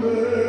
Yeah.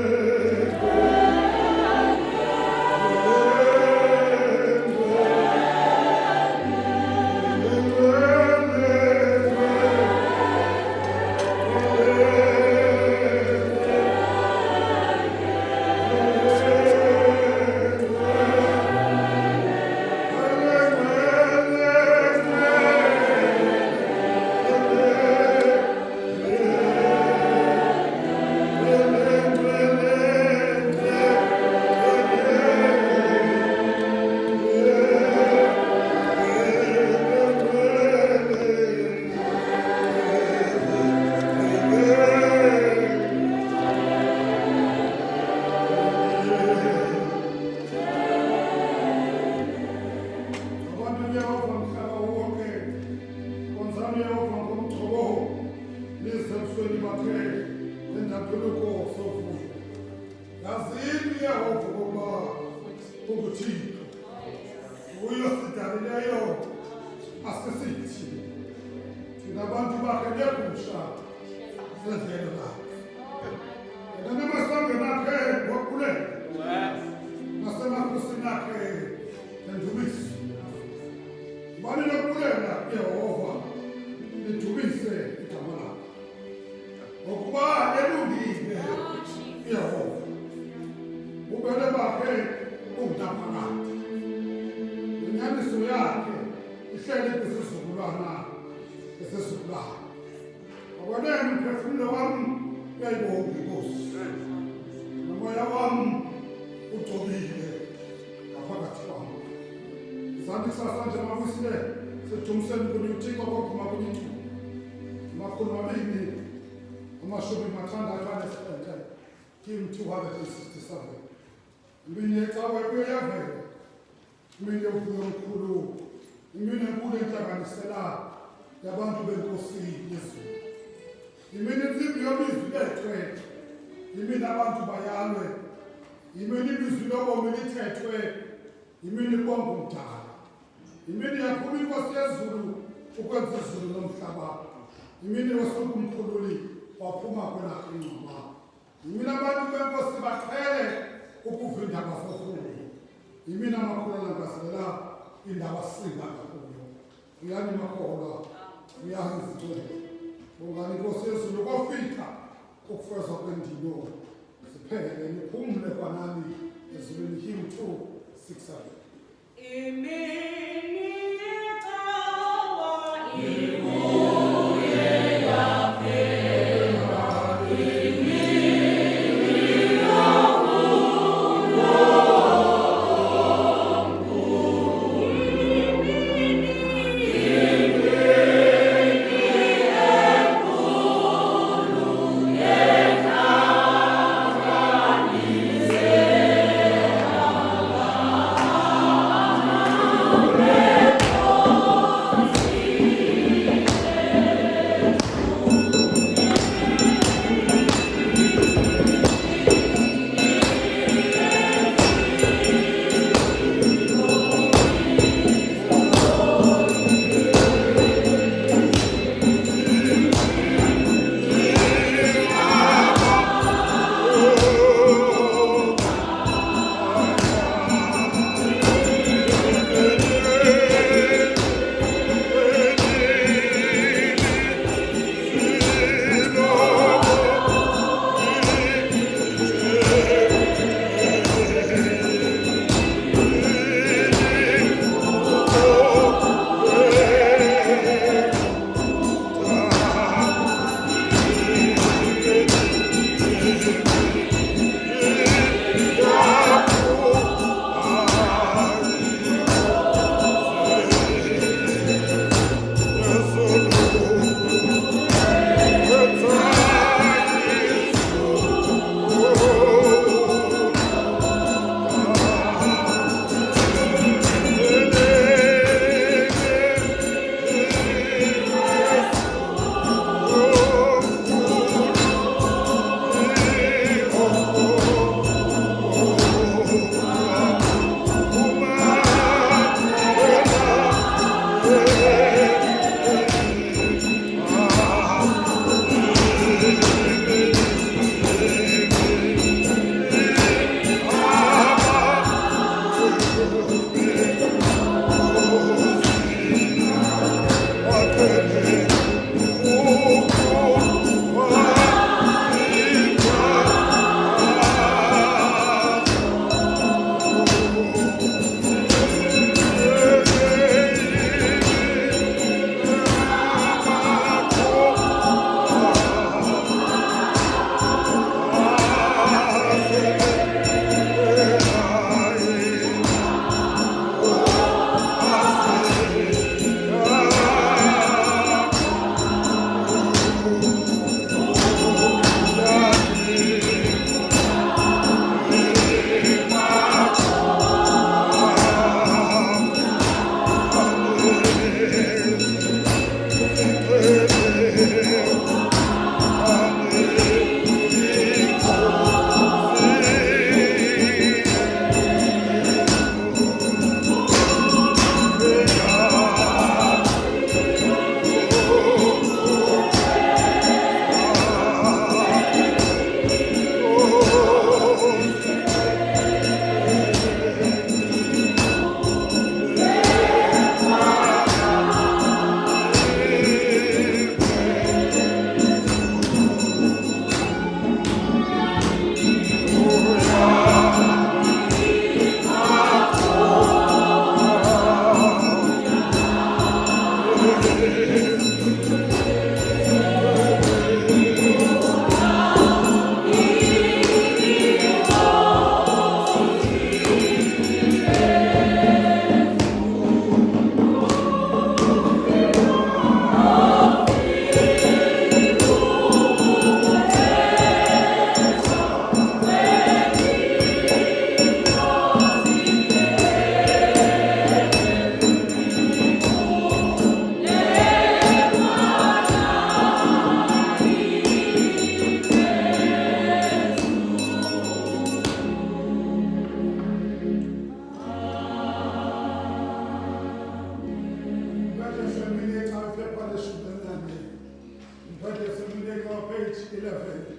11.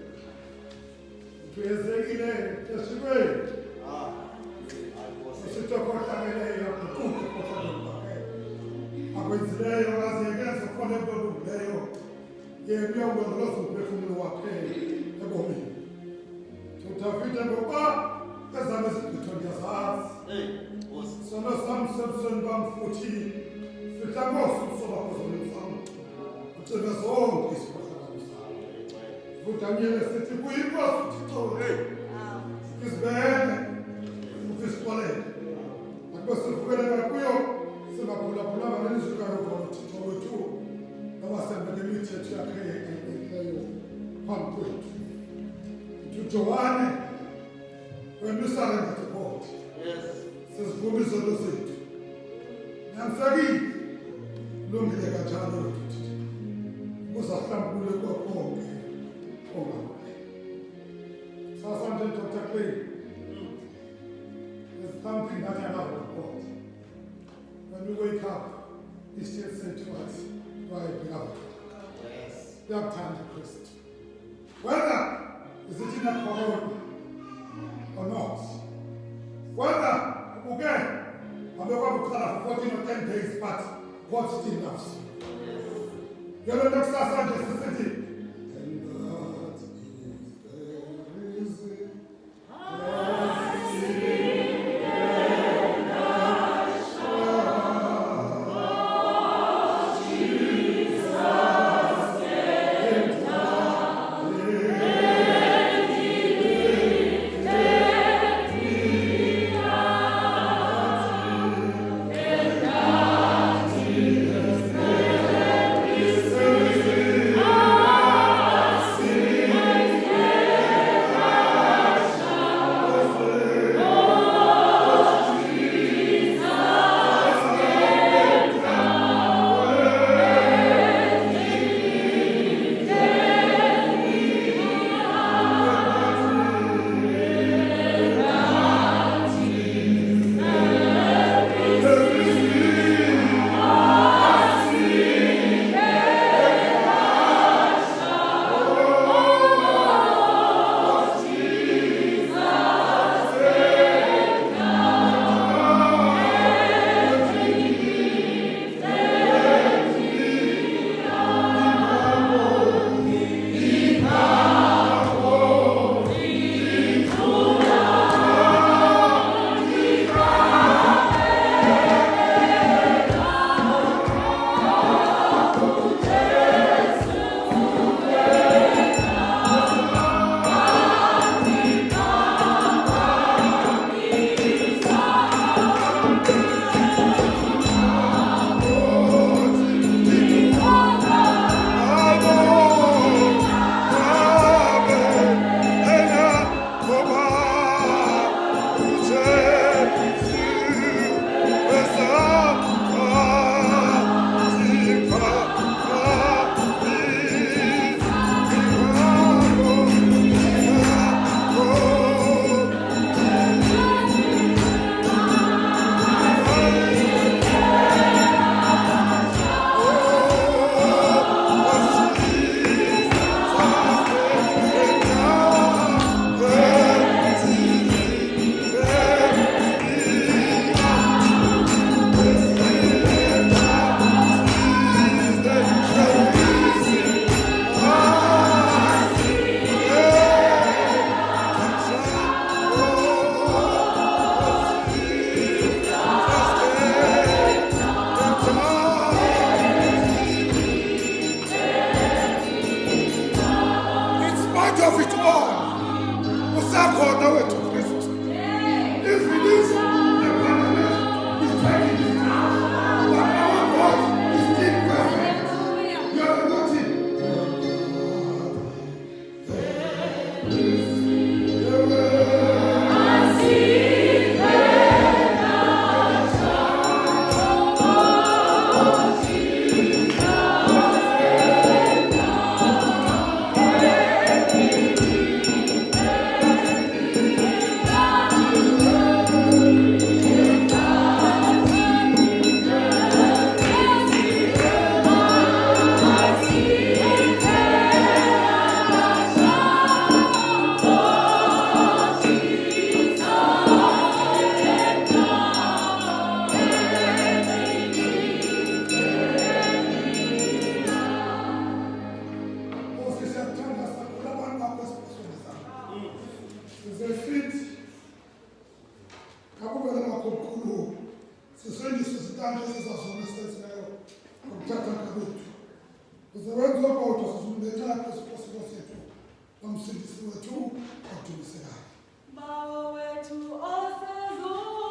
Tuwezekile yesikweli. Sitokothameleyo kukude kokuqhubeka. Akwenzileyo aziyekeze khona eboluleyo. Yena uyawulondoloza umphefumulo wakhe ebomini. Udavide ngoba ezame izigqitho ndiyazazi. Sona sami sebusweni bam futhi fihla ngosuku sobakuzolweni sami. Ugcina zonke izikhohlakalo zami. UDaniel sithi kuyinkosi uThixo izibele ukuzixolele. Akube sivukelela kuyo singaphulaphulanga nelizwi kayo khona uThixo wethu noma sembele imithetho yakhe ayibekileyo phambi kwethu. Joanne, when you surrender to God, says, "Who is the Lord?" And Sagi, lungile kanjalo ukuthi uzahlambulule konke ongawe. Sasa nje Dr. Clay, there's something that I love about God. When we wake up, He still says to us, "My beloved, you have turned to Christ." Whether is it in a corona or not? Whether, again, I'm not going to call for 14 or 10 days, but God still loves you. You're the next Sunday, city. And that is the reason. Ah! wethu odumisekayo. Bawo wethu osezulwini,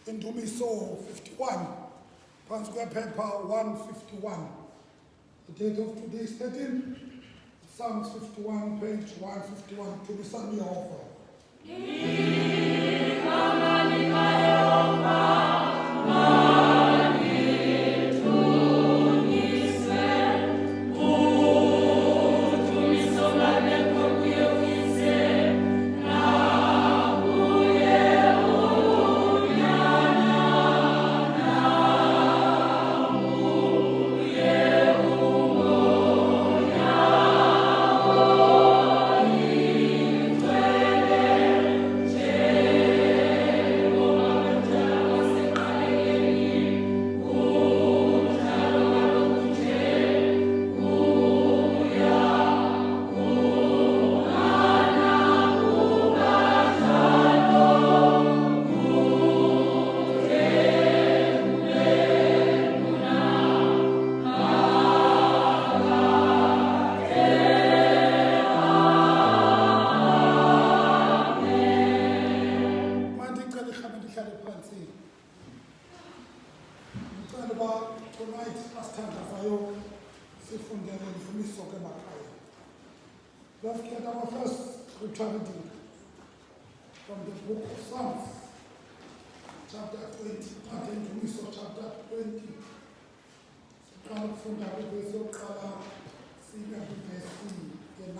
Indumiso 51, phansi kwephepha 151. The date of today is 13, Psalms 51, page 151. Dumisani Yehova. Yeah. Ngoba tonight asithandazayo sifundele imfundiso ke makhaya. Let's get our first scripture reading from the book of Psalms, chapter 20, imfundiso chapter 20. Siqala ukufunda kwivesi yokuqala sibe kwivesi ye-9.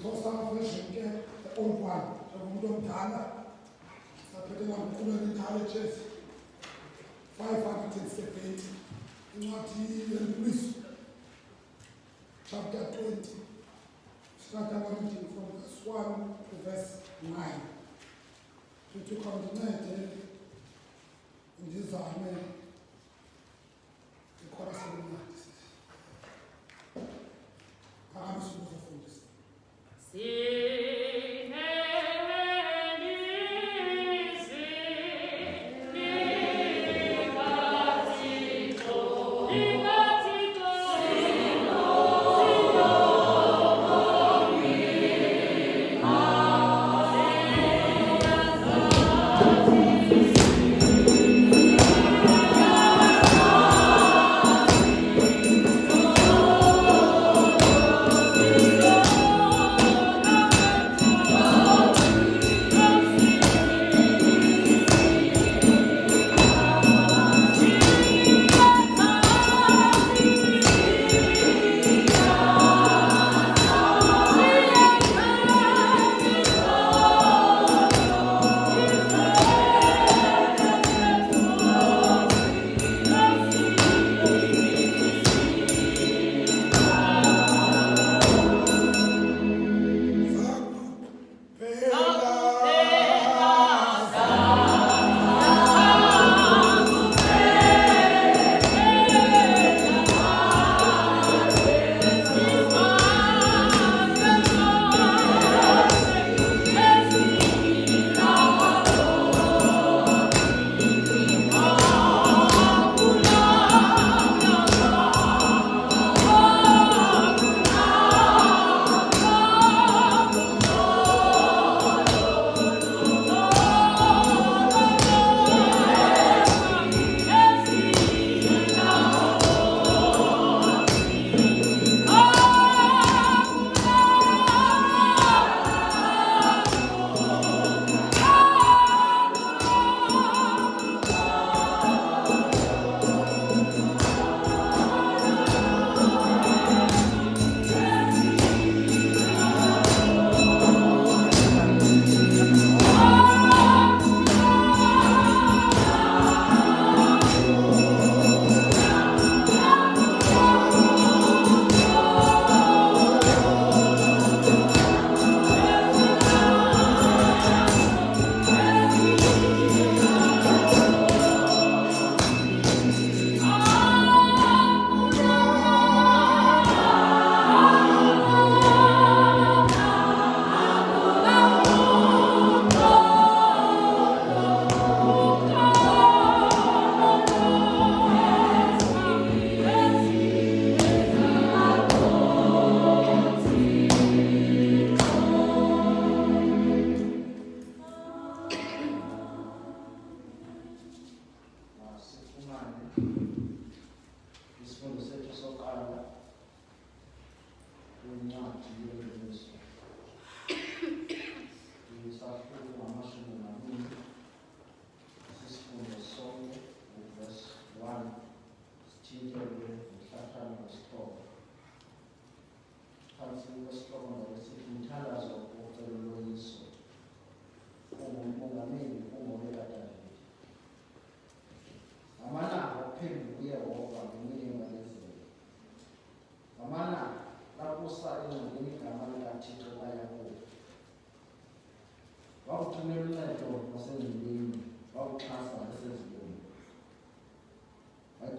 Xhosa version ke the old one, njengomuntu omdala saphethelwa nguqhubeka indala eChurch 570 incwadi yemfundiso chapter 20, start our reading from verse 1 to verse 9. To continue ndizame ikhora selimnandi phakamisa ukuzofundisa.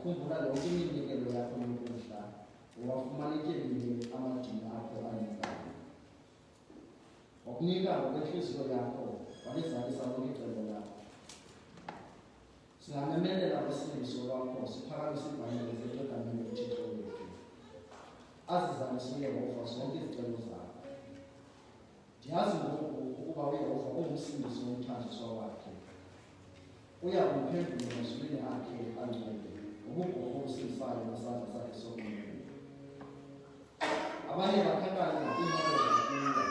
Khumbula yonke iminikelo yakho yokuhla owafumanekile amadini akho anenkabi. Wakunika ngokwenhliziyo yakho walizalisa lonke icebo lakho. Singamemelela kwisindiso lwakho siphakamise iibhayibhile zethu egameni likaThixo wethu. Azizalise uYehova zonke izicelo zakho. Ndiyazi ngoku ukuba uYehova ungumsindisi womthanjiswa wakhe. uyakumphendula emazwini akhe angcwele ngobugohosi bayo nesandla sakhe sokunene. Abanye bakhankanya iimoto zokulwa,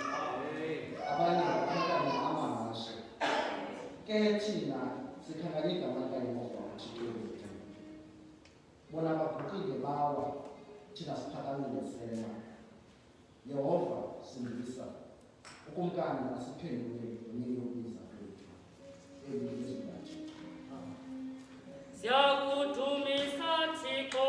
abanye bakhankanya amahashe. Ke thina sikhankanya igama likaYehova uThixo wethu. Bona baguqile bawa, thina siphakamile sema. Yehova sindisa, ukumkani asiphendule ngenye yokubiza kwethu. Elizwi lathi. Siyakudumisa Thixo,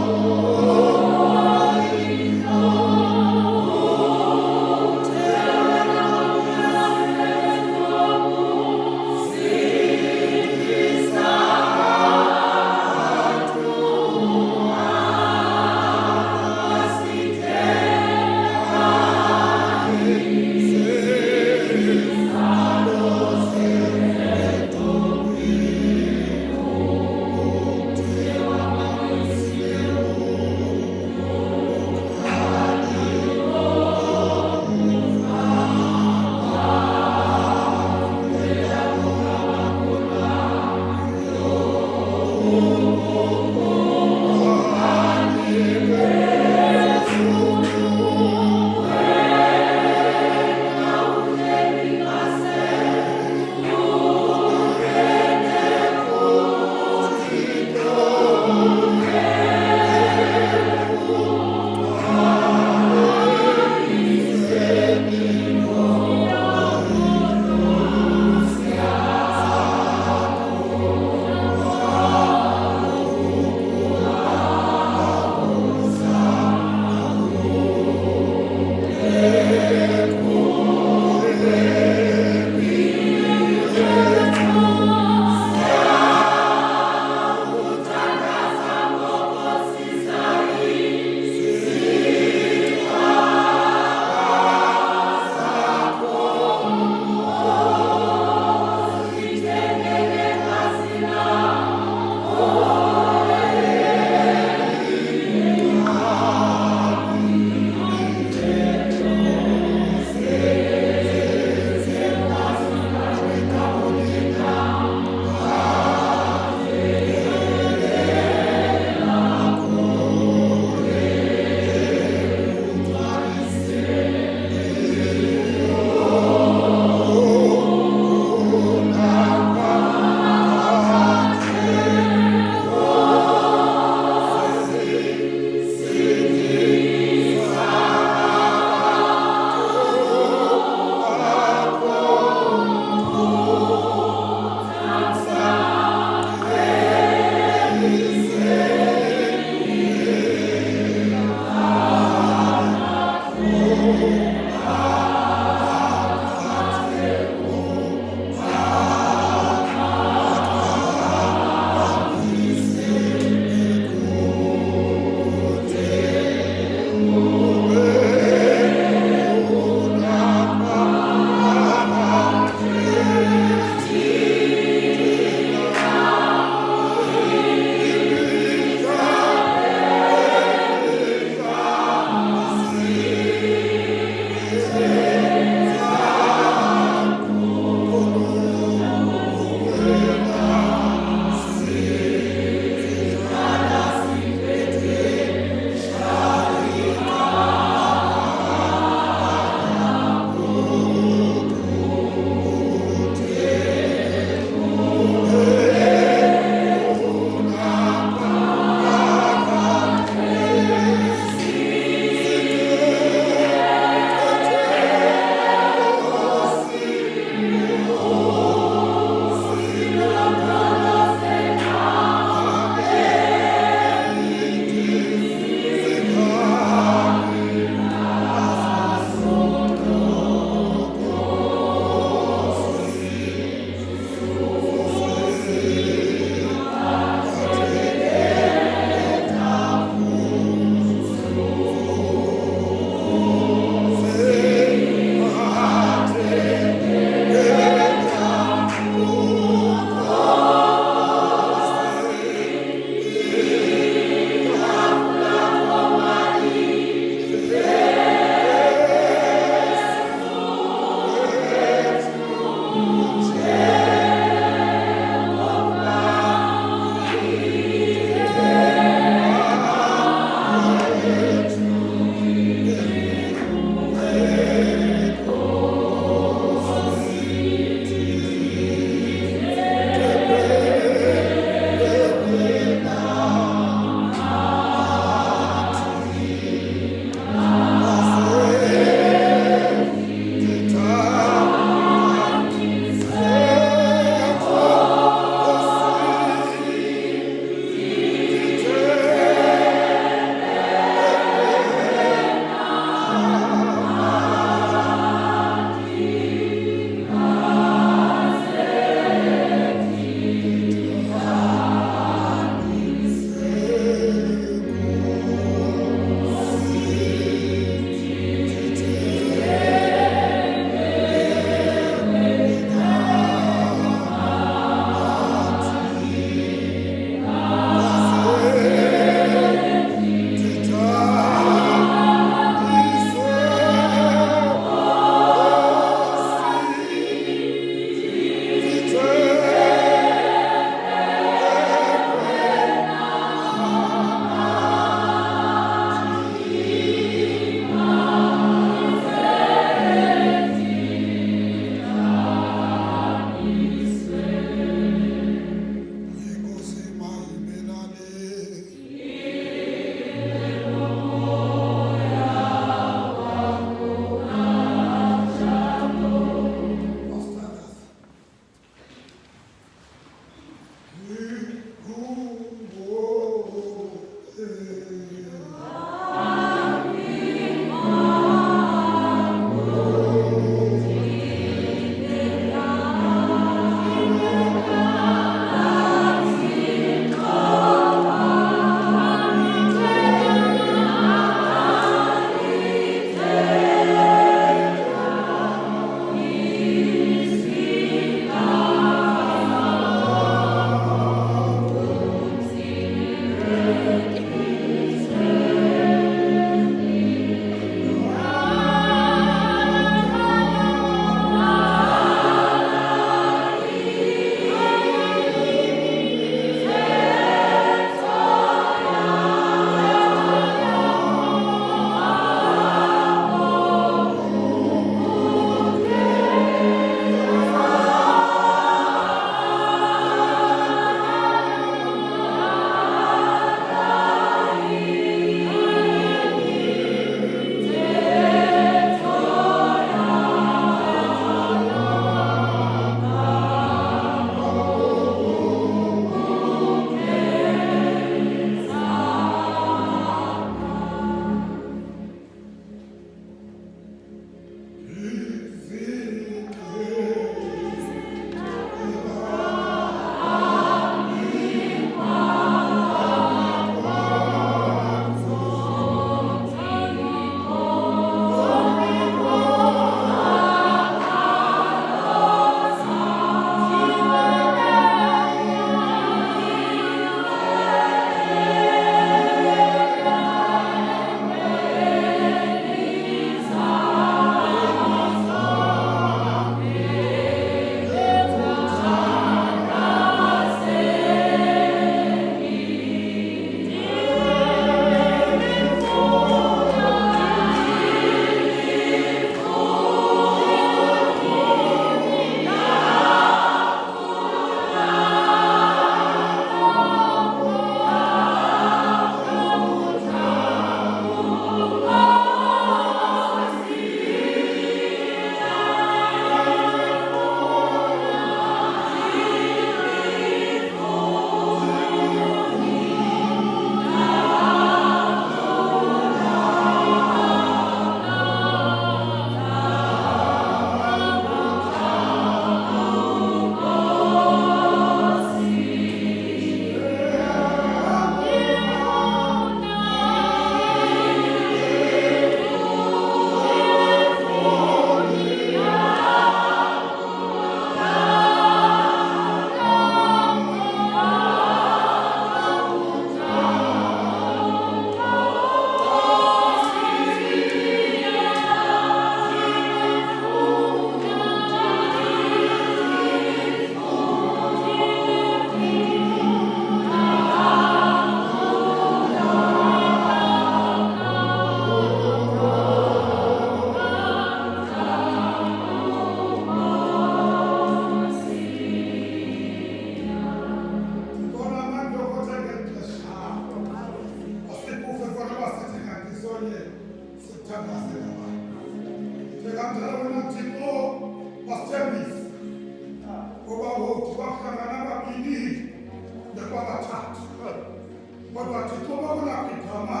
Sabona kwitama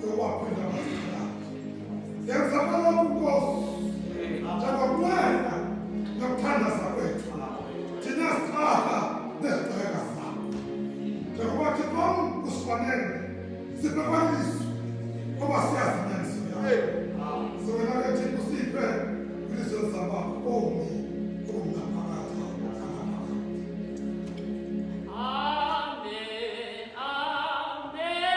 yokwaphinda masina. Yenzakala kuNkosi. Njengokwena nokuthandaza kwethu. Thina sithatha nezigqeka zakho. Njengoba Thixo usifanele sibekwaniswe ngoba siyazi inyaniso yakho. Sowena ke Thixo usiphe ilizwe lizabakho omi okungaphakathi nangaphakathi. Amen, amen,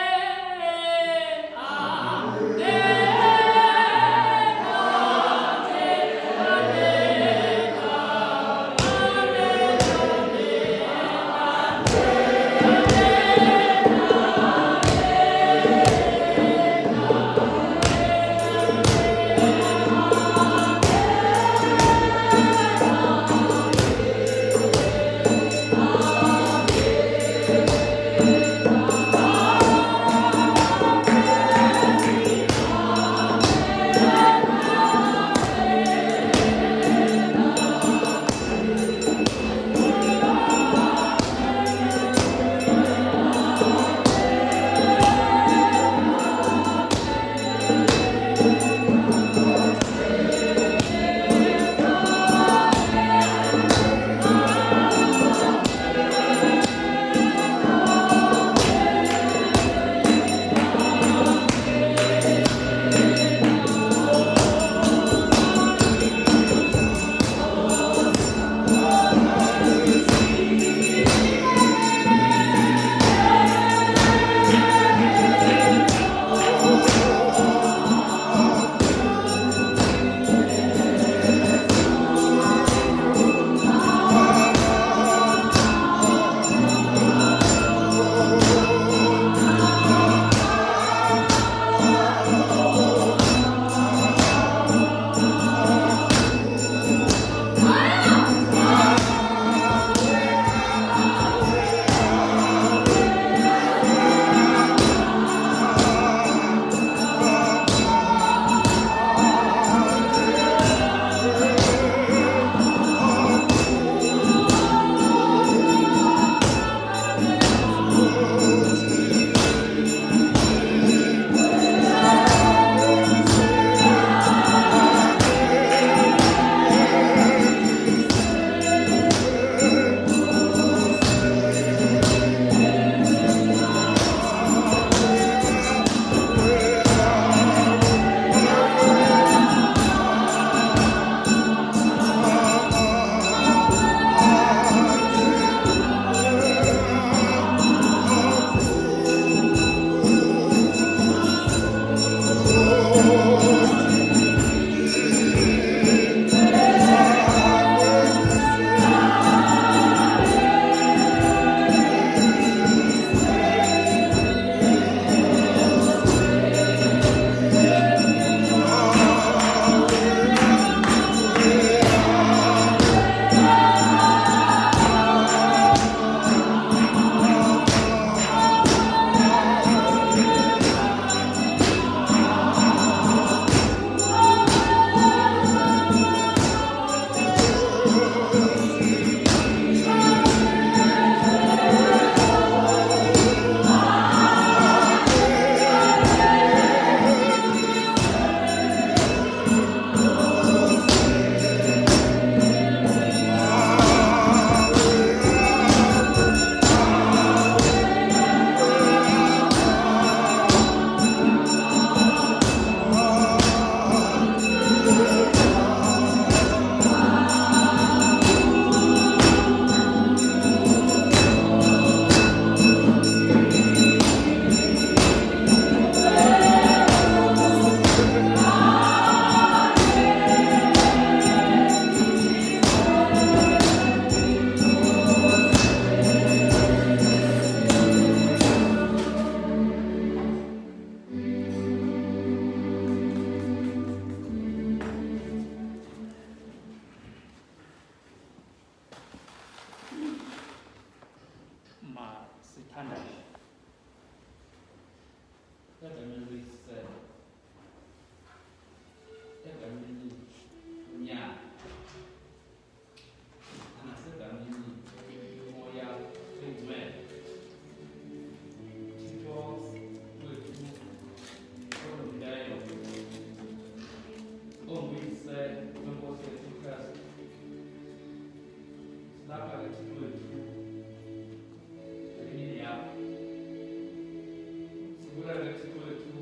Sibulela Thixo wethu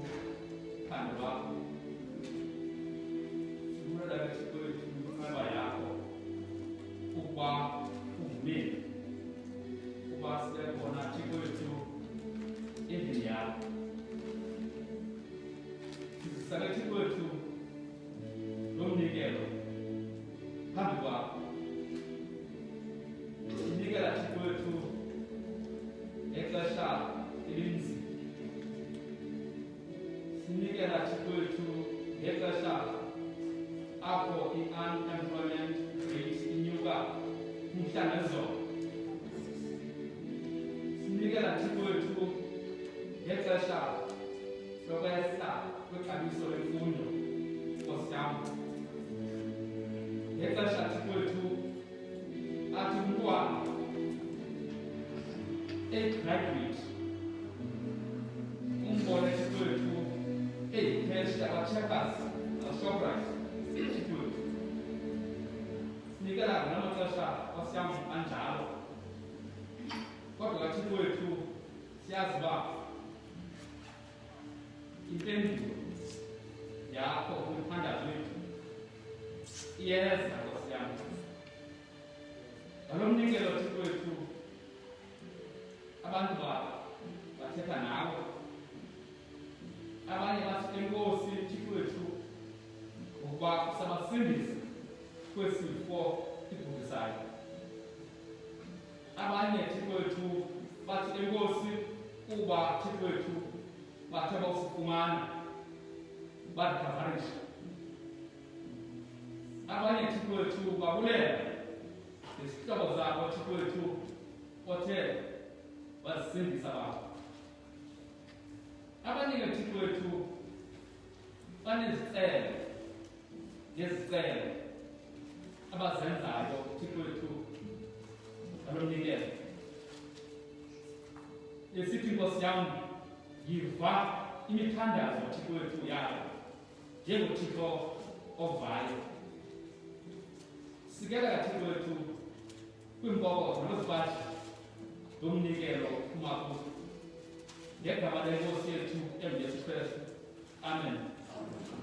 uthando lwakho. Sibulela Thixo wethu inqaba yakho ukuba uvumile ukuba sibe khona Thixo wethu endlini yakho. Sizisake Thixo wethu lo mnikelo phambi kwakho. Sinikela Thixo wethu exesha elinzima. Sinikela Thixo wethu ngexesha apho i-unemployment rate inyuka umhla nezolo. Sinikela Thixo wethu ngexesha lokwehla kwexabiso lemfundo Nkosi yam. Ngexesha Thixo wethu athi umntwana graduate umbone Thixo wethu eyipheshi aba-checkers aba-shoprites Thixo wethu. Sinikela namaxesha Nkosi yam anjalo. Kodwa Thixo wethu siyazi uba impendulo yakho kumthandazo wethu iyeza Nkosi yam. Ngalo mnikelo Thixo wethu abantu bathetha nawe. Abanye bathi enkosi Thixo wethu ngokuba usabasindisa kwesifo ibhukisayo. Abanye Thixo wethu bathi enkosi kuba Thixo wethu bathe bawusifumana badikavarisha. Abanye Thixo wethu babulela izihlobo zabo Thixo wethu othe bazisindisa bakho. Abanye Thixo wethu banezicelo ngezicelo abazenzayo Thixo wethu ngalo mnikelo. Esithi Nkosi yam yiva imithandazo Thixo wethu yayo njengoThixo ovayo. Sikela Thixo wethu kwimpoko nozipathi lomnikelo uphuma kuzo. Ngegama lenkosi yethu uJesu Kristu. Amen. Amen.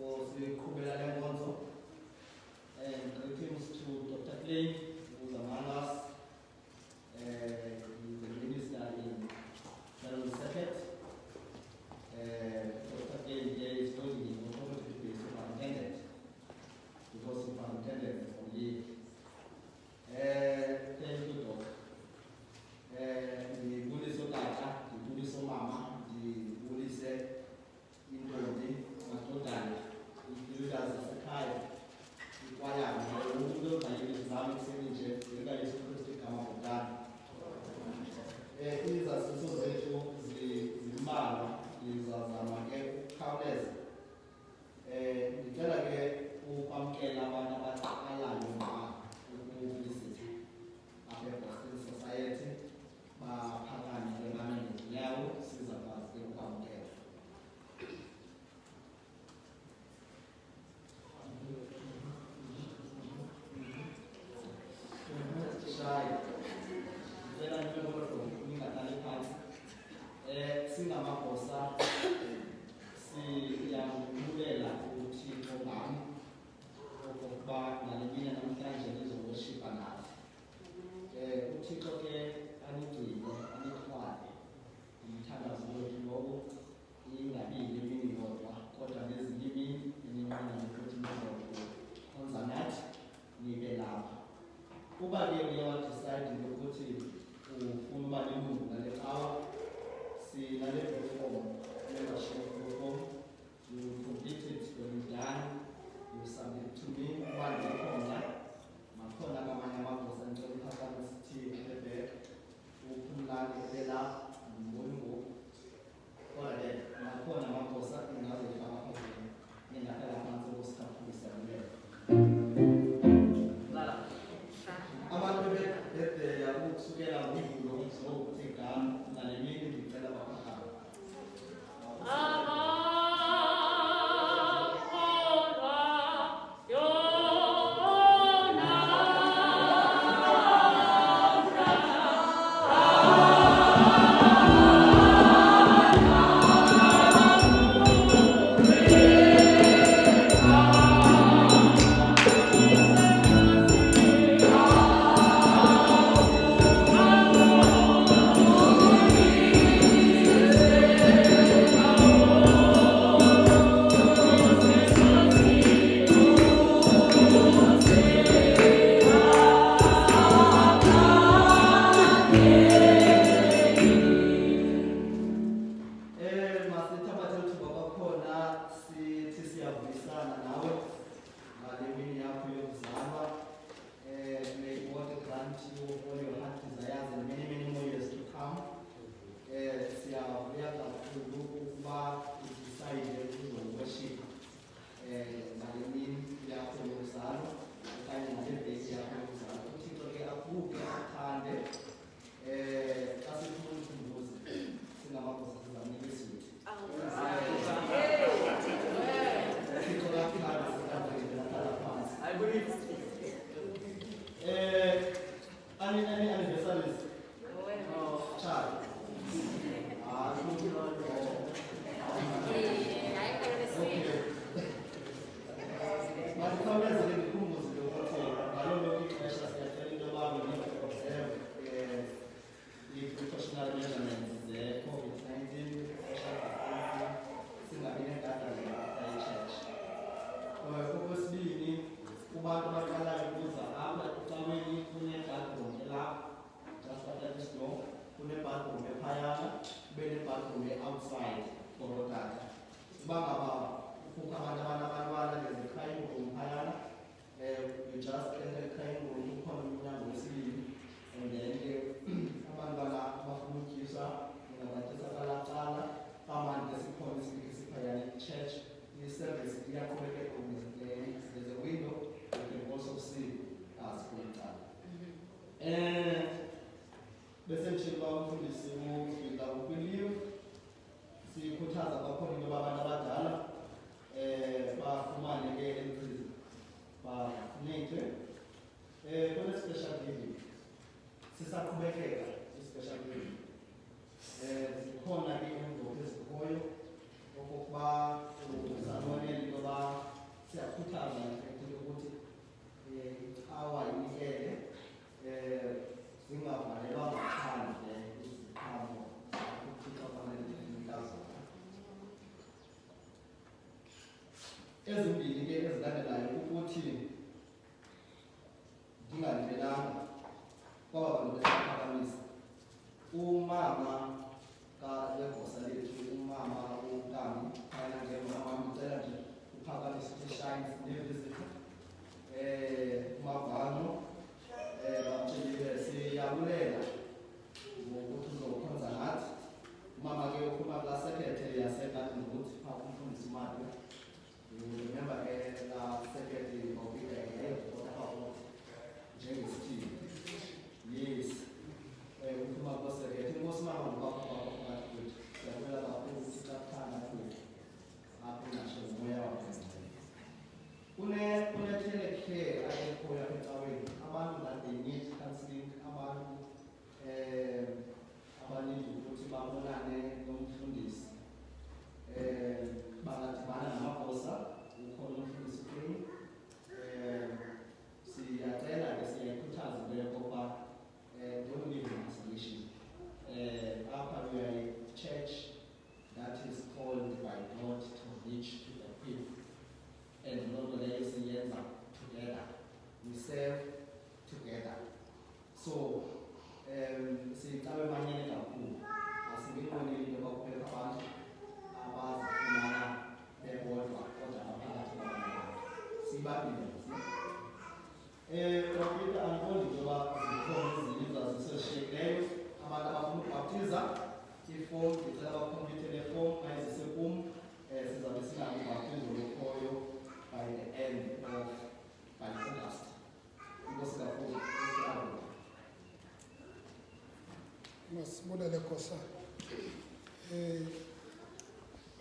So siqhubela le nkonzo. And greetings to Dr. Clay, who's among us. He's the minister in General Circuit. Dr. Clay is going to be superintendent because superintendent is on leave. Thank you, Doc. Ndibulise utata, ndibulise umama, ndibulise intombi, amadodana, izilukazi zasekhaya, ikwayana, umuntu ozayile zami kuseninje, zika Yesu Kristu igama bhotana. Izaziso zethu zimbalwa, ngizazama ke ukukhawuleza. Ndicela ke ukwamkela abantu abaqalayo ukuvisitha apha eBoston Society, baphakame ke bame ngezinyawo, sizakwazi ke ukwamkela. Shaya. Ndicela nibe kodwa ningahlali phansi. Singamagosa siyambulela uThixo ngami okokuba ngale mina namhlanje nizoworshipha nathi. uThixo ke anigcine, anixhwale, umthandazo wethu lowo ingabi yimini yodwa, kodwa nezinye imini enimana ukuthi nizokhonza nathi nibe lapha. Uba ke niyawadicide ukuthi ufuna uba lilungu lale cawa, sinale platform, membership platform, you complete it when you're done, you submit to me, one day khona, makhona kamanye amagosa ngicela uphakame sithi ebhek, uphumlani ebela, mboni ngoku. Kodwa ke makhona amagosa engazifaka phezulu, ningahlala phansi ukusikhaphulisa kumele. Abantu bebeya ukusukela ngoMvulo ukuthi igama ngale mini ngicela baphakame. You just enter the crime room, and then church, the service, there's a window, you can also see us going down. And essentially, we believe, sikhuthaza kakhulu into abantu abadala bafumane ke emprison bafuneke kule special giving sisaqhubekeka i-special giving zikhona ke iingozi ezikhoyo okokuba uzanonela into yoba ezimbili ke ezilandelayo ukuthi ngingalimelanga kwaba bantu besiphakamisa umama kayegosa lethu umama uNtami khona njengoba ngicela nje uphakamise ishine nevisit umavano bamtshelile siyabulela ngokuthi uzokhonza nathi umama ke ukhuluma kula secretary yaseNathi ukuthi umfundisi imali remember la secretary ngobike kodwa njengesithili yes ukhuluma kula secretary inkosi mama ngobaba phakathi kwethu siyabulela kakhulu ukuthi kathana kuthi apho nasho umoya wakhe Kune-telecare ayekhoyo apha ecaweni abantu that they need counseling abantu abaningi ukuthi babonane nomfundisi bangadibana namagosa ukhona umfundisi Queen siyacela-ke siyayikhuthaza leyo ngoba don't live in isolation apha we are a church that is called by God to reach to the people. And not together, we serve together. So, sicawe manyene kakhulu asingibonile into yokuphela abantu abazifumana bebodwa kodwa abaphakathi kwabantu sibabili Prophet andiboni njengoba zikhona izililo zazisoshiyekileyo abantu abafuna ukubhaptiza ifomu ngicela bakhompyuthe le fomu ayizise kum sizabe sinalo ubhaptizo lokhoyo by the end of August. Inkosi kakhulu. Masibulele Khosa.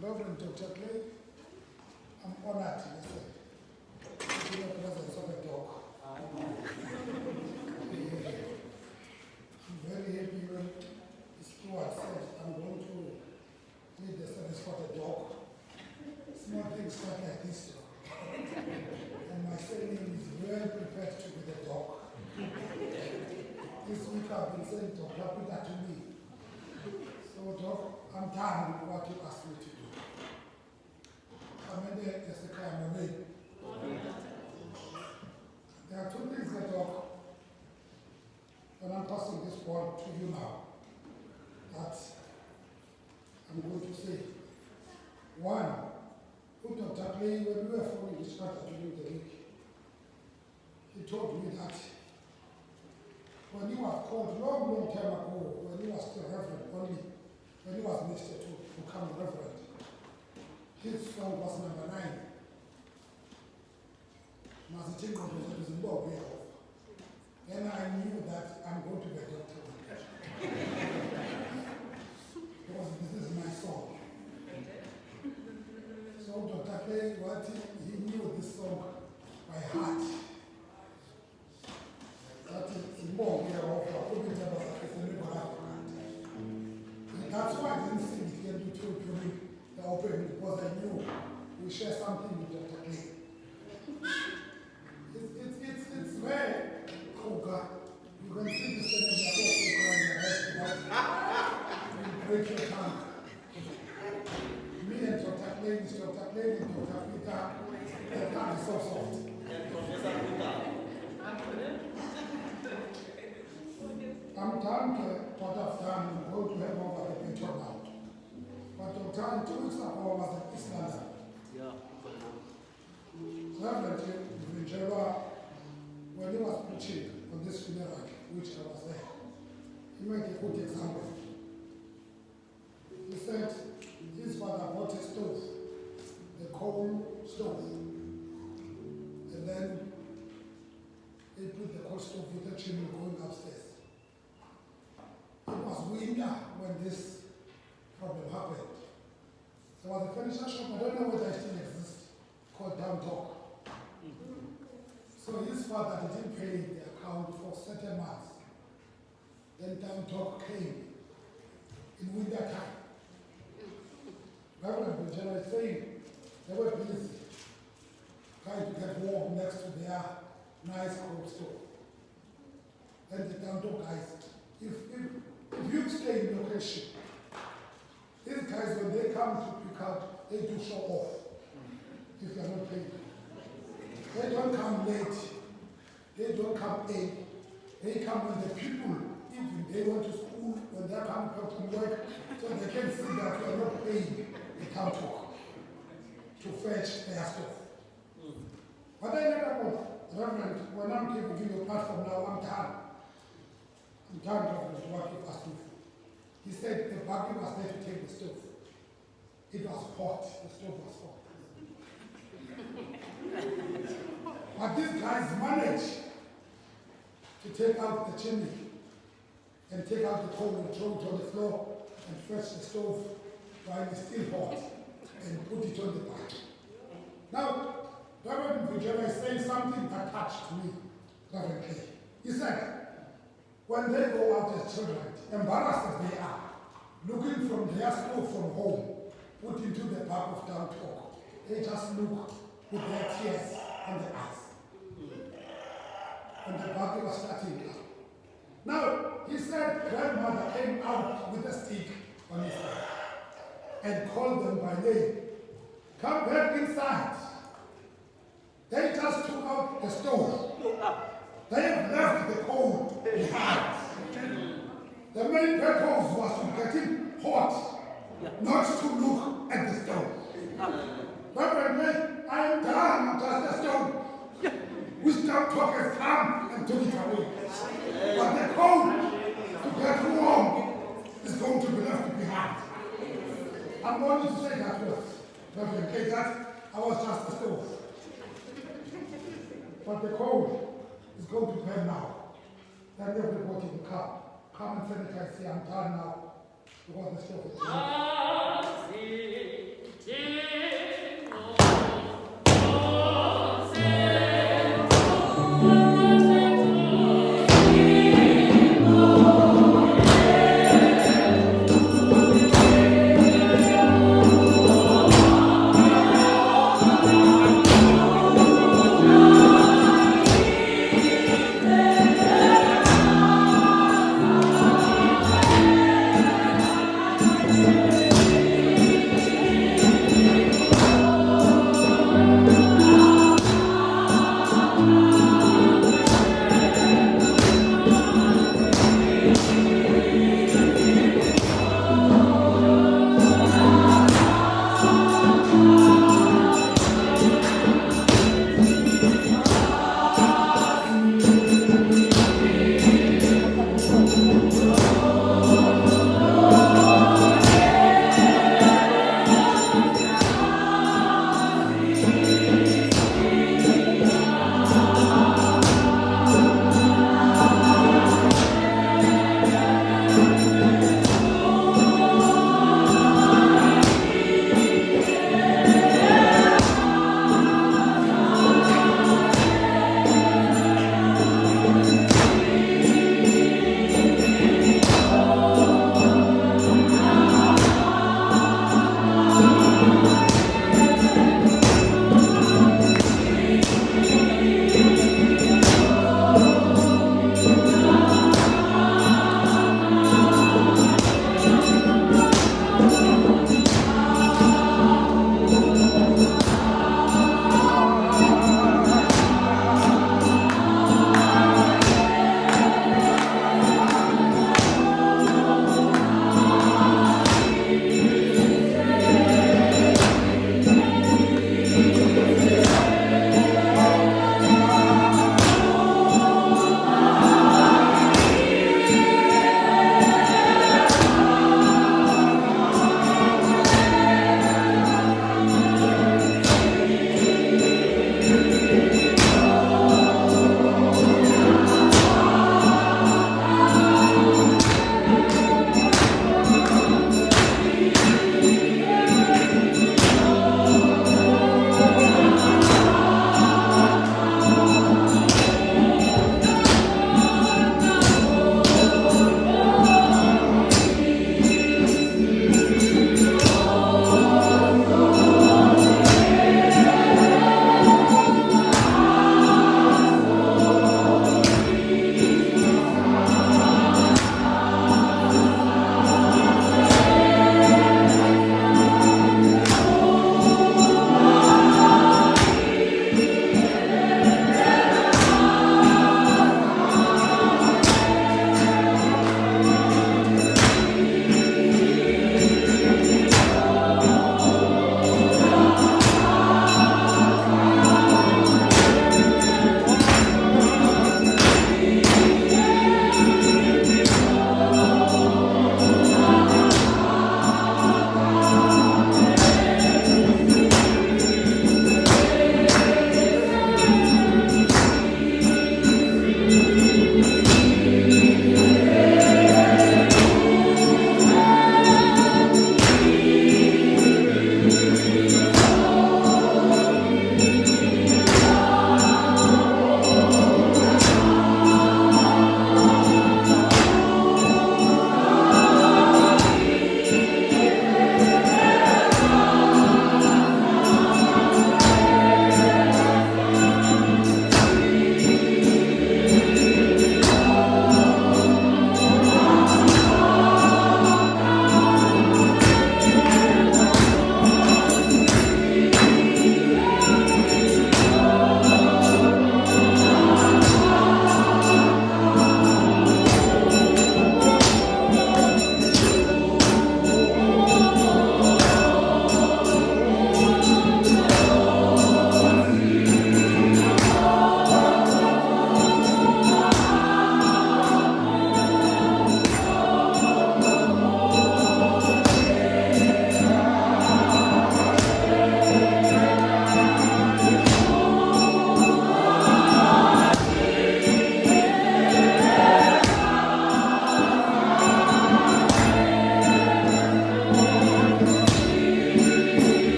Reverend Dr. Clay, I'm honored to be the presence of a dog. I'm very happy when the steward said I'm going to lead the service for the dog. Small things start like this. And my surname is well prepared to be the dog. This week I've been saying Dr. Peter to me. So dog, I'm done with what you asked me to do. I'm in there, Jessica, I'm away. There are two things that dog, when I'm passing this ball to you now, that I'm going to say. One, Dr. Clay, when we were forming this matter during the week, he told me that when he was called long time ago, when he was still reverend only, when he was minister to become reverend, his song was number 9. Then I knew that I'm going to be a doctor. Because this is my song. So Dr. Clay, he knew this song by heart. That is more here of and that's why I didn't sing it here during the opening, because I knew we share something with Dr. Clay. It's very Koga. You can see the same Koga in the rest of you break your tongue. Me and Dr. Clay and Dr. Peter, the tongue is so soft. I'm done what I've done. I'm going to have over the picture now. But Dr. 2 weeks ago was at East London. Reverend Vinjeva, when he was preaching on this funeral, which I was there, he made a good example. He said his father bought a stove, the coal stove, and then they put the coal stove with the chimney going upstairs. It was winter when this problem happened. There was a furniture shop, I don't know whether it still exists, called Down Talk. So his father didn't pay the account for certain months. Then Down Talk came in winter time. Reverend Bujana is saying they were busy trying to get warm next to their nice cold stove. Then the Down Talk guys, if you stay in location, these guys, when they come to pick up, they do show off if you're not paid. They don't come late. They don't come early. They come when the people, even they went to school, when they come back from work, so they can see that you are not paying the town talk to fetch their stuff. But I never know, Reverend, when I'm giving you a platform now, I'm done. I'm done talking to what you asked me for. He said the bucket was there to take the stove. It was hot, the stove was hot. But these guys managed to take out the chimney and take out the coal and throw it on the floor and fetch the stove while it's still hot and put it on the back. Now, Reverend Vijay is saying something that touched me, Reverend K. He said, when they go out as children, embarrassed as they are, looking from their stove from home, put into the back of town talk, they just look with their tears on their eyes. And the baby was starting up. Now, he said grandmother came out with a stick on his head and called them by name. Come back inside. They just took out the stove. They have left the coal behind. The main purpose was to get it hot, not to look at the stove. Reverend May, I am done just a stone. Wisdom talk has come and took it away. But the coal to get warm is going to be left behind. I'm going to say that first. Reverend K, that I was just a stove. But the coal is going to burn now. Then everybody will come. Come and sanitize here. I'm done now. Because the stove is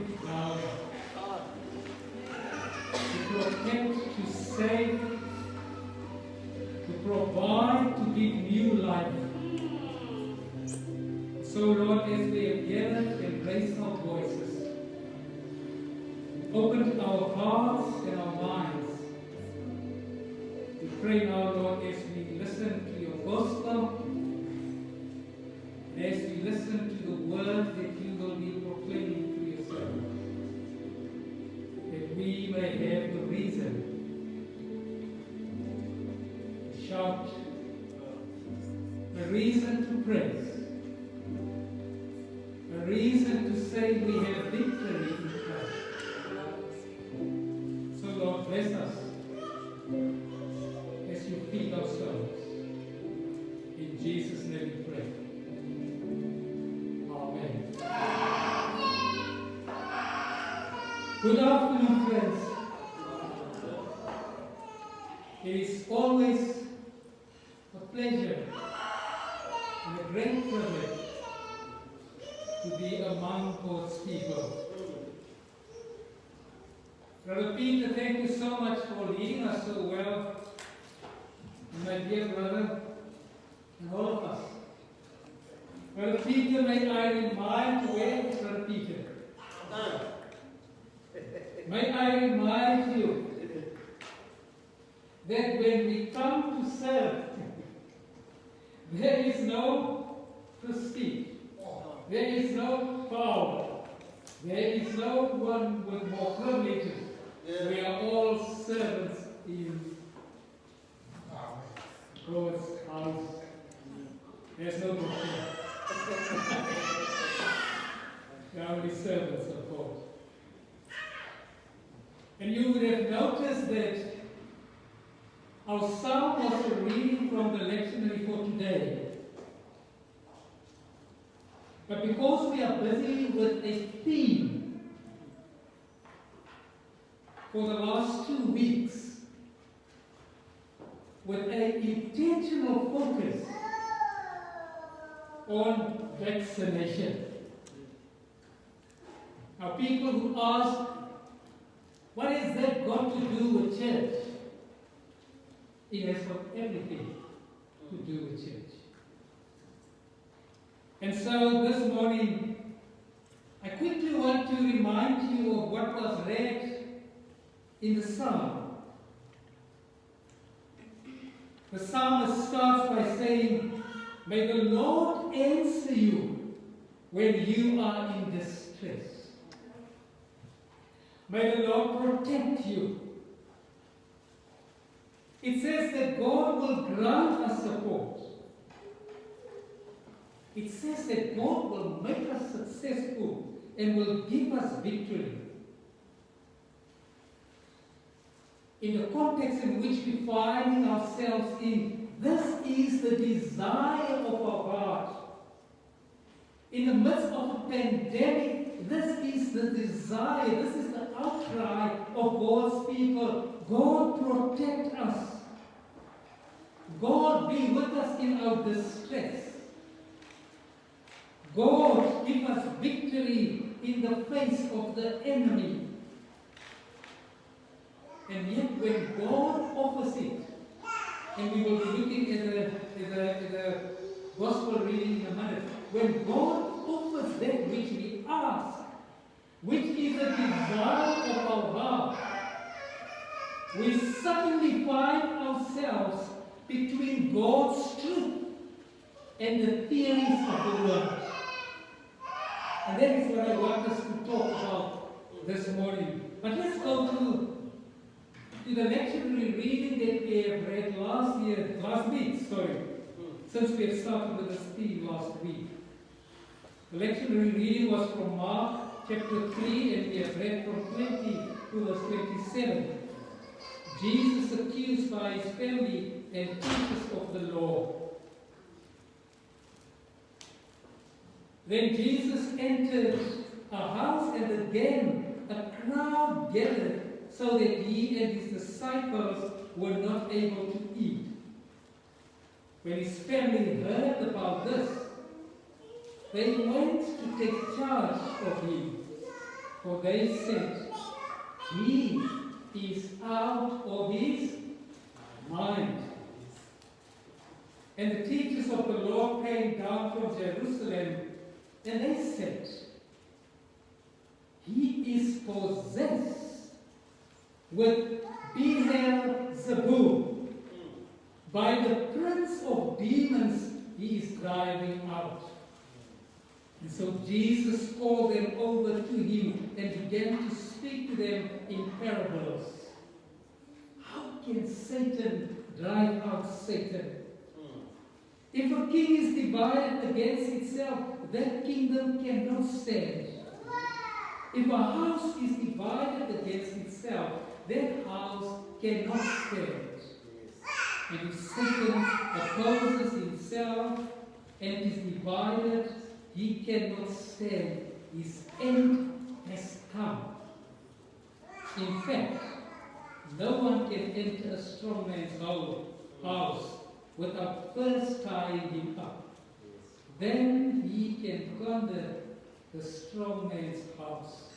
live down. To protect, to save, to provide, to give new life. So Lord, as we have gathered and raised our voices, opened our hearts and our minds, we pray now, Lord, as we listen to your gospel, and as we listen to the word that you will be proclaiming to your servant, that we may have the reason to shout, a reason to praise, a reason to say we have victory in Christ. So Lord, bless us as you feed our souls. In Jesus' name we pray. Amen. Good afternoon, friends. It is always a pleasure and a great privilege to be among God's people. Brother Peter, thank you so much for leading us so well. And my dear brother, and all of us. Brother Peter, may I remind you, where is Brother Peter? May I remind you that when we come to serve, there is no prestige. There is no power. There is no one with more privileges. We are all servants in God's house. There's no God. We are only servants of God. And you would have noticed that our psalm was a reading from the lectionary for today. But because we are busy with a theme for the last 2 weeks, with an intentional focus on vaccination. Now, people who ask, what has that got to do with church? It has got everything to do with church. And so this morning, I quickly want to remind you of what was read in the psalm. The psalmist starts by saying, may the Lord answer you when you are in distress. May the Lord protect you. It says that God will grant us support. It says that God will make us successful and will give us victory. In the context in which we find ourselves in, this is the desire of our heart. In the midst of a pandemic, this is the desire, this is the outcry of God's people. God protect us. God be with us in our distress. God give us victory in the face of the enemy. And yet when God offers it, and we will be looking at the gospel reading in a minute, when God offers that which we ask, which is a desire of our heart, we suddenly find ourselves between God's truth and the theories of the world. And that is what I want us to talk about this morning. But let's go to the lectionary reading that we have read last week, since we have started with this theme last week. The lectionary reading was from Mark chapter 3, and we have read from 20 to verse 27. Jesus accused by his family and teachers of the law. Then Jesus entered a house, and again a crowd gathered, so that he and his disciples were not able to eat. When his family heard about this, they went to take charge of him. For they said, he is out of his mind. And the teachers of the law came down from Jerusalem, and they said, he is possessed with Beelzebub. By the prince of demons he is driving out. And so Jesus called them over to him and began to speak to them in parables. How can Satan drive out Satan? If a king is divided against itself, that kingdom cannot stand. If a house is divided against itself, that house cannot stand. And if Satan opposes himself and is divided, he cannot stand. His end has come. In fact, no one can enter a strong man's house without first tying him up. Then he can plunder the strong man's house.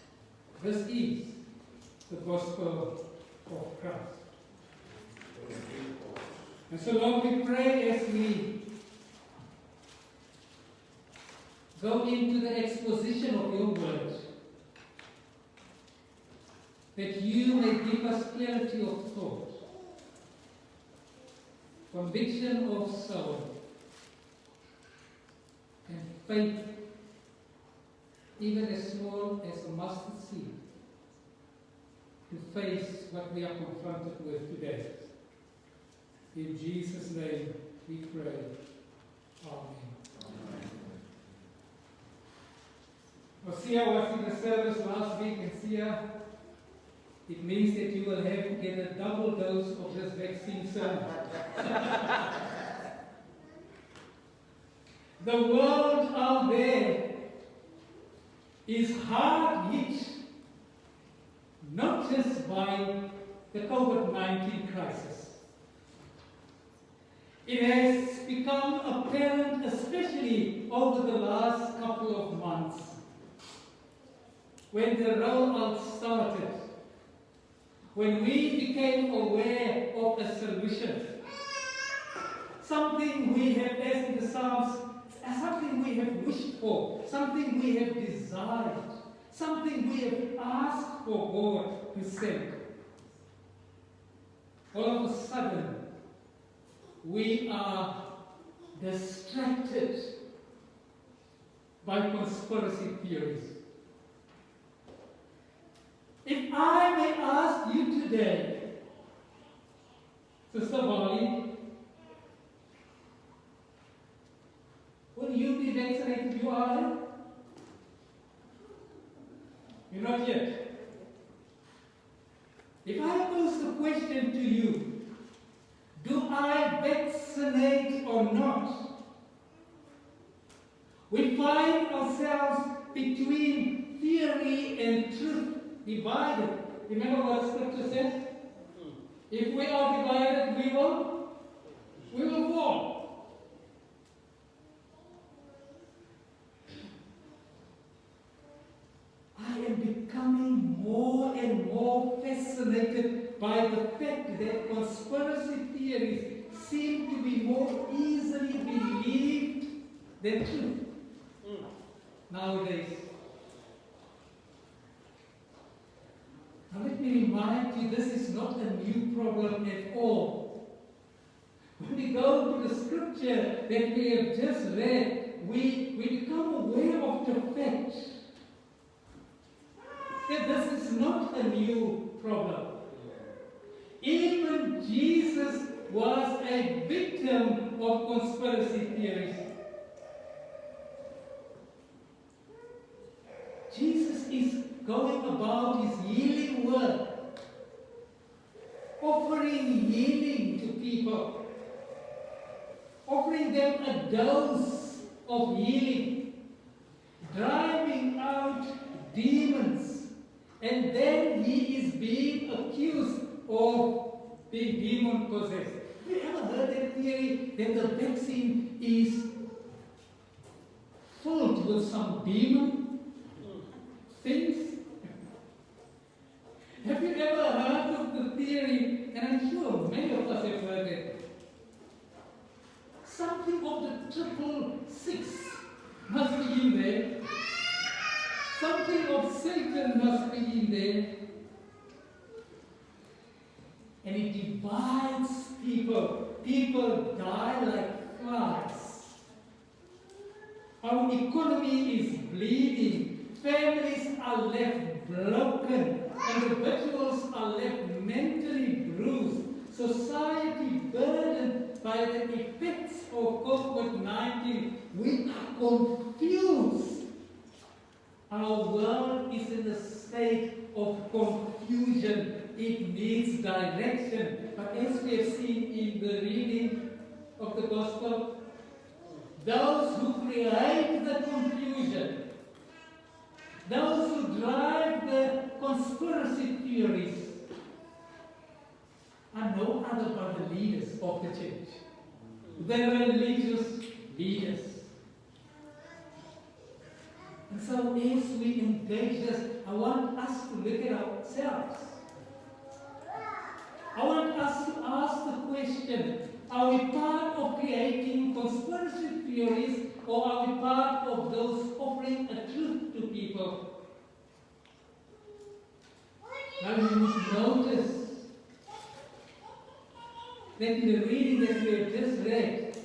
This is the gospel of Christ. And so Lord, we pray as we go into the exposition of your word, that you may give us clarity of thought, conviction of soul, and faith, even as small as a mustard seed, to face what we are confronted with today. In Jesus' name we pray. Amen. Well, Sia was in the service last week, and Sia, it means that you will have to get a double dose of this vaccine sermon. The world out there is hard hit, not just by the COVID-19 crisis. It has become apparent, especially over the last couple of months, when the rollout started, when we became aware of a solution, something we have, as in the Psalms, something we have wished for, something we have desired, something we have asked for God to send. All of a sudden, we are distracted by conspiracy theories. If I may ask you today, Sister Bali, will you be vaccinated? You are? You're not yet. If I pose the question to you, do I vaccinate or not? We find ourselves between theory and truth, divided. Remember what Scripture says? If we are divided, we will fall. I am becoming more and more fascinated by the fact that conspiracy theories seem to be more easily believed than truth nowadays. Now let me remind you, this is not a new problem at all. When we go to the scripture that we have just read, we become aware of the fact that this is not a new problem. Even Jesus was a victim of conspiracy theories. Jesus is going about his healing work, offering healing to people, offering them a dose of healing, driving out demons. And then he is being accused of being demon-possessed. Have you ever heard that theory that the vaccine is filled with some demon things? Have you ever heard of the theory, and I'm sure many of us have heard it, something of the 666 must be in there. Something of Satan must be in there. And it divides people. People die like flies. Our economy is bleeding. Families are left broken. Individuals are left mentally bruised. Society burdened by the effects of COVID-19. We are confused. Our world is in a state of confusion. It needs direction. But as we have seen in the reading of the Gospel, those who create the confusion, those who drive the conspiracy theories, are no other but the leaders of the church, the religious leaders. And so as we engage this, I want us to look at ourselves. I want us to ask the question, are we part of creating conspiracy theories, or are we part of those offering a truth to people? Now you must notice that in the reading that we have just read,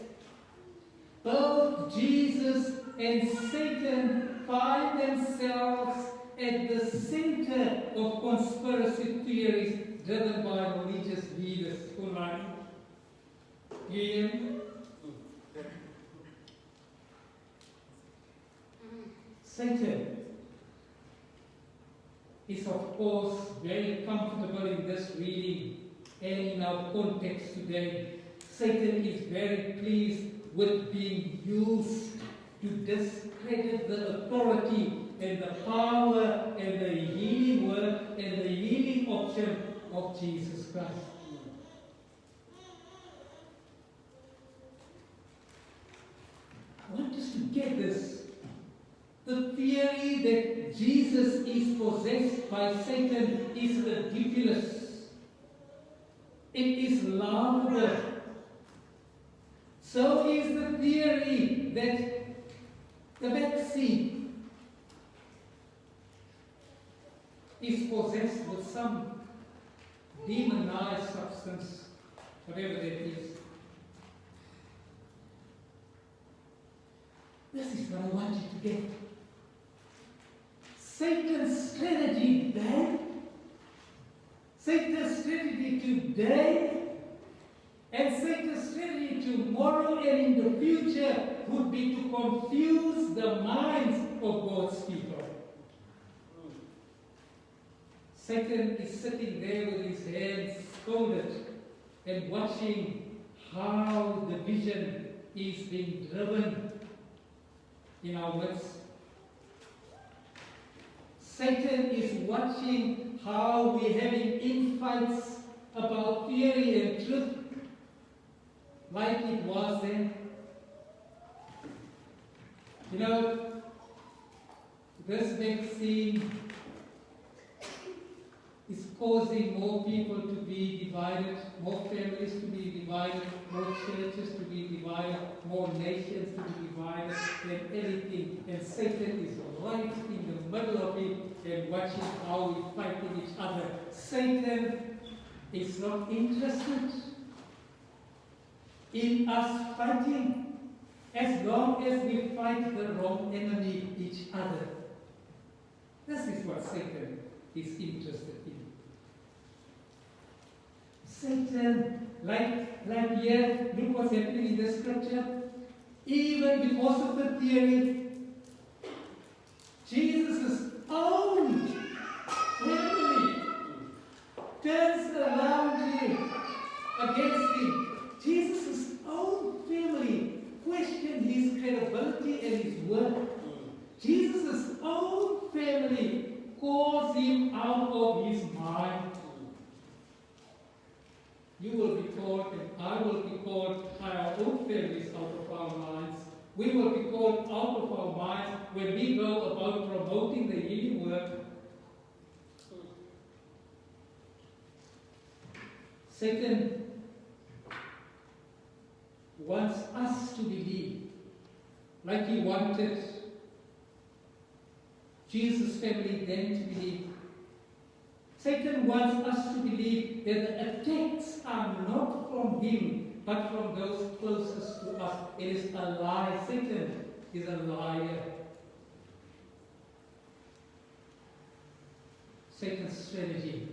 both Jesus and Satan find themselves at the center of conspiracy theories driven by religious leaders. Online. Satan is, of course, very comfortable in this reading and in our context today. Satan is very pleased with being used to discredit the authority and the power and the healing work and the healing option of Jesus Christ. I want us to get this. The theory that Jesus is possessed by Satan is ridiculous. It is laughable. So is the theory that the vaccine is possessed with some demonized substance, whatever that is. This is what I want you to get. Satan's strategy then, Satan's strategy today, and Satan's strategy tomorrow and in the future would be to confuse the minds of God's people. Satan is sitting there with his hands folded and watching how the vision is being driven in our midst. Satan is watching how we're having infights about theory and truth, like it was then. You know, this vaccine is causing more people to be divided, more families to be divided, more churches to be divided, more nations to be divided than anything. And Satan is right in the middle of it and watching how we fight with each other. Satan is not interested in us fighting as long as we fight the wrong enemy, each other. This is what Satan is interested in. Satan, like here, look what's happening in the scripture. Even because of the theory, Jesus' own family turns around him against him. Jesus' own family questioned his credibility and his work. Jesus' own family calls him out of his mind. You will be called, and I will be called by our own families out of our minds. We will be called out of our minds when we go about promoting the healing work. Satan wants us to believe, like he wanted Jesus' family then to believe. Satan wants us to believe that the attacks are not from him, but from those closest to us. It is a lie. Satan is a liar. Satan's strategy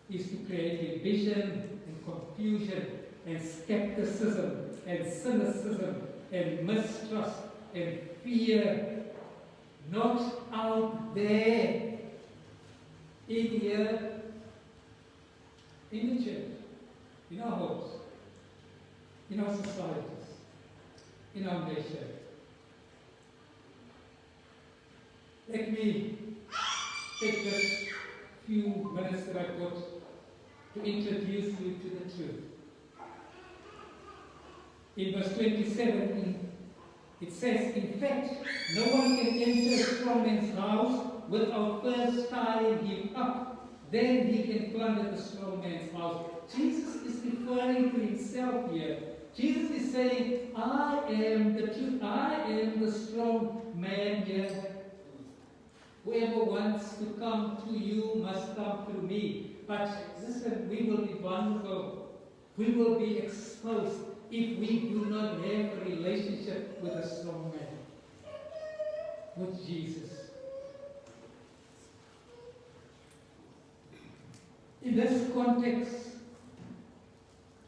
is to create division and confusion and skepticism and cynicism and mistrust and fear, not out there, in here, in the church, in our homes, in our societies, in our nation. Let me take this few minutes that I've got to introduce you to the truth. In verse 27, it says, in fact, no one can enter a strong man's house without first tying him up. Then he can plunder the strong man's house. Jesus is referring to himself here. Jesus is saying, I am the truth. I am the strong man here. Whoever wants to come to you must come through me. But listen, we will be vulnerable. We will be exposed if we do not have a relationship with a strong man, with Jesus. In this context,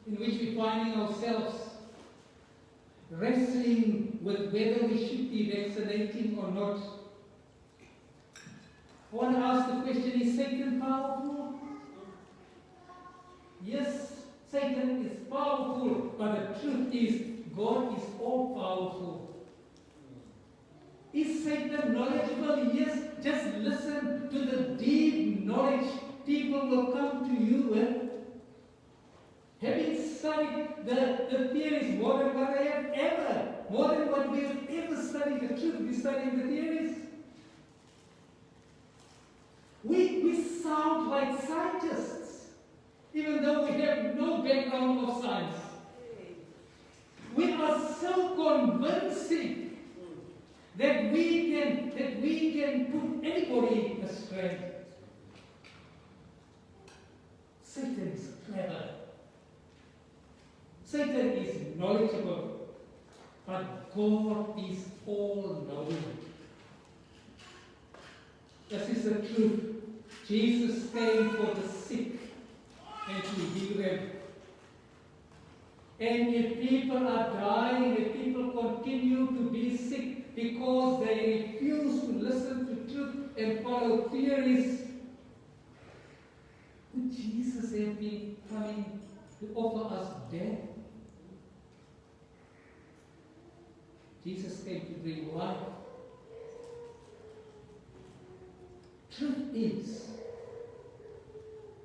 in which we're finding ourselves wrestling with whether we should be vaccinating or not, I want to ask the question, is Satan powerful? Yes, Satan is powerful, but the truth is, God is all powerful. Is Satan knowledgeable? Yes, just listen to the deep knowledge people will come to you with. Having studied the theories more than what I have ever, more than what we have ever studied the truth, we studying the theories. We sound like scientists, even though we have no background of science. We are so convincing that we can put anybody astray. Satan is clever. Satan is knowledgeable, but God is all-knowing. This is the truth. Jesus came for the sick and to heal them. And if people are dying, if people continue to be sick because they refuse to listen to truth and follow theories, would Jesus have been coming to offer us death? Jesus came to bring life. Truth is,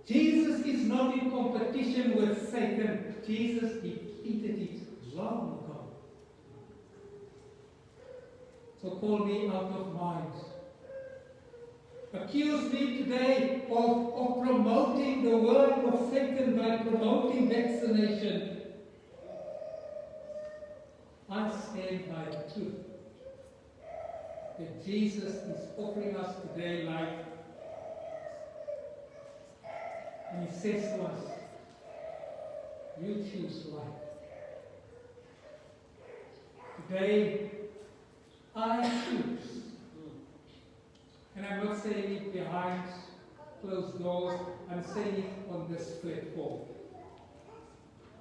Jesus is not in competition with Satan. Jesus defeated it long ago. So call me out of mind. Accuse me today of promoting the word of Satan by promoting vaccination. I stand by the truth that Jesus is offering us today life. And he says to us, you choose life. Today, I choose. And I'm not saying it behind closed doors, I'm saying it on this platform.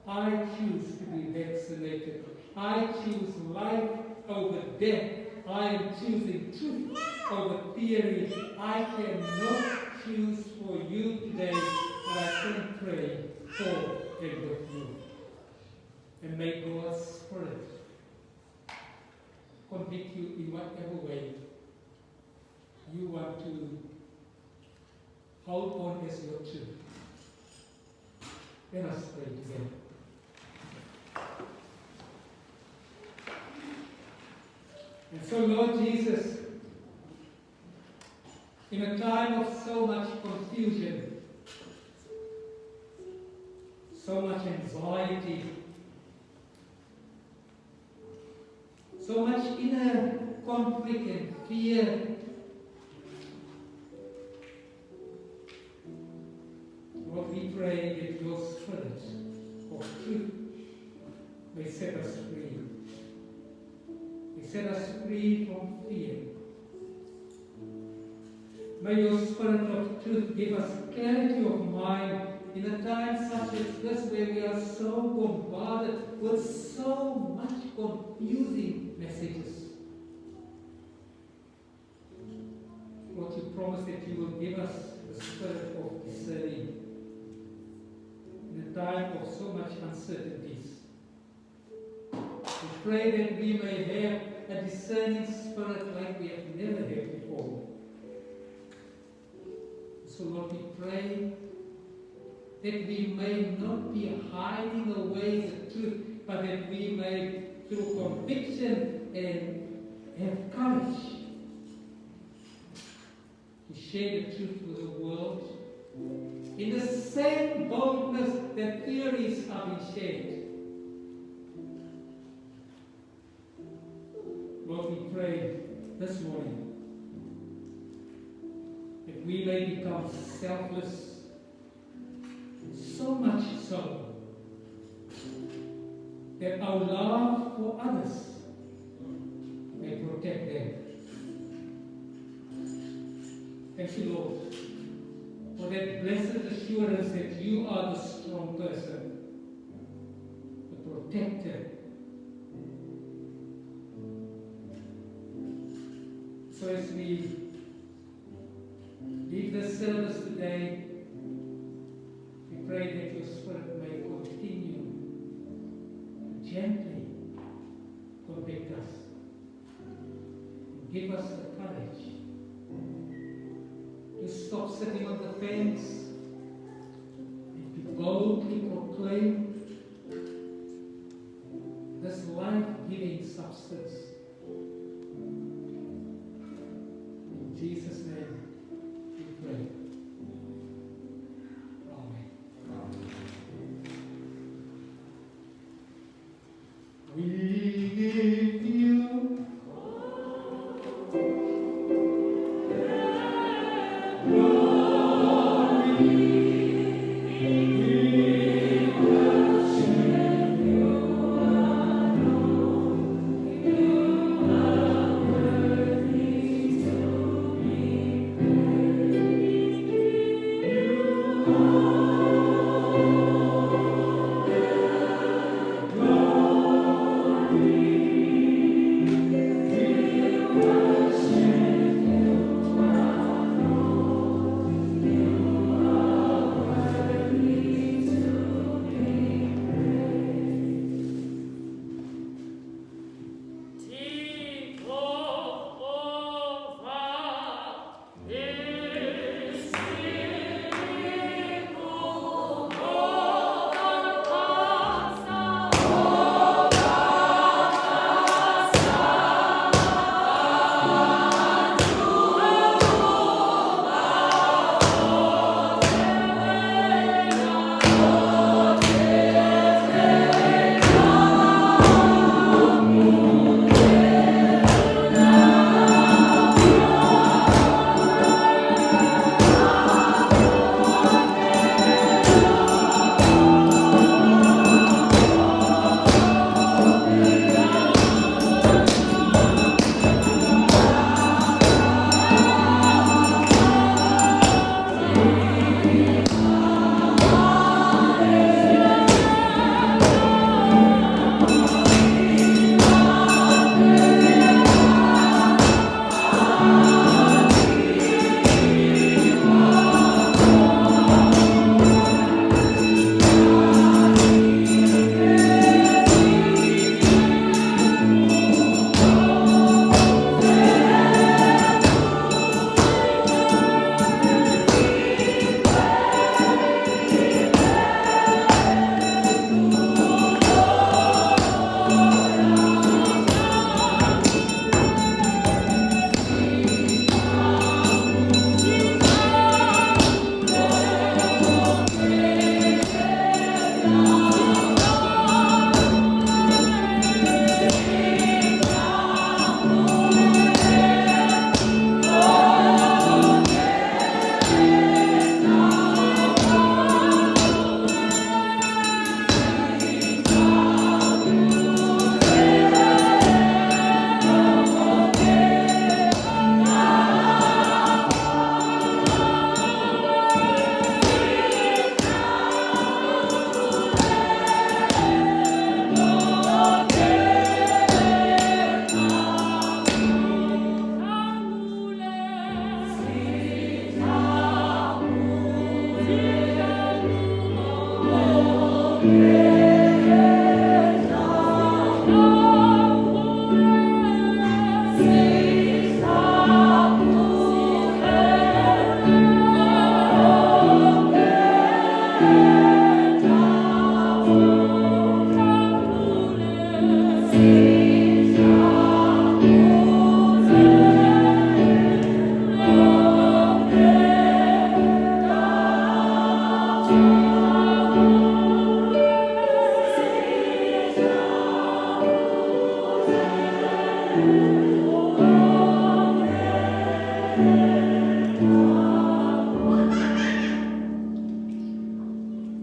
I choose to be vaccinated. I choose life over death. I am choosing truth over theory. I cannot choose for you today, but I can pray for and with you. And may God's Spirit convict you in whatever way you want to hold on as your truth. Let us pray together. And so, Lord Jesus, in a time of so much confusion, so much anxiety, so much inner conflict and fear. Lord, we pray that your Spirit of truth may set us free. May set us free from fear. May your Spirit of truth give us clarity of mind in a time such as this, where we are so bombarded with so much confusing messages. Lord, you promise that you will give us the spirit of discerning in a time of so much uncertainties. We pray that we may have a discerning spirit like we have never had before. So Lord, we pray that we may not be hiding away the truth, but that we may, through conviction and have courage, to share the truth with the world in the same boldness that theories are being shared. Lord, we pray this morning that we may become selfless, so much so that our love for others may protect them. Thank you, Lord, for that blessed assurance that you are the strong person, the protector. So as we leave this service today, we pray that your Spirit may continue to gently convict us and give us the courage to stop sitting on the fence and to boldly proclaim this life-giving substance. In Jesus' name we pray. Amen. We give you Take over this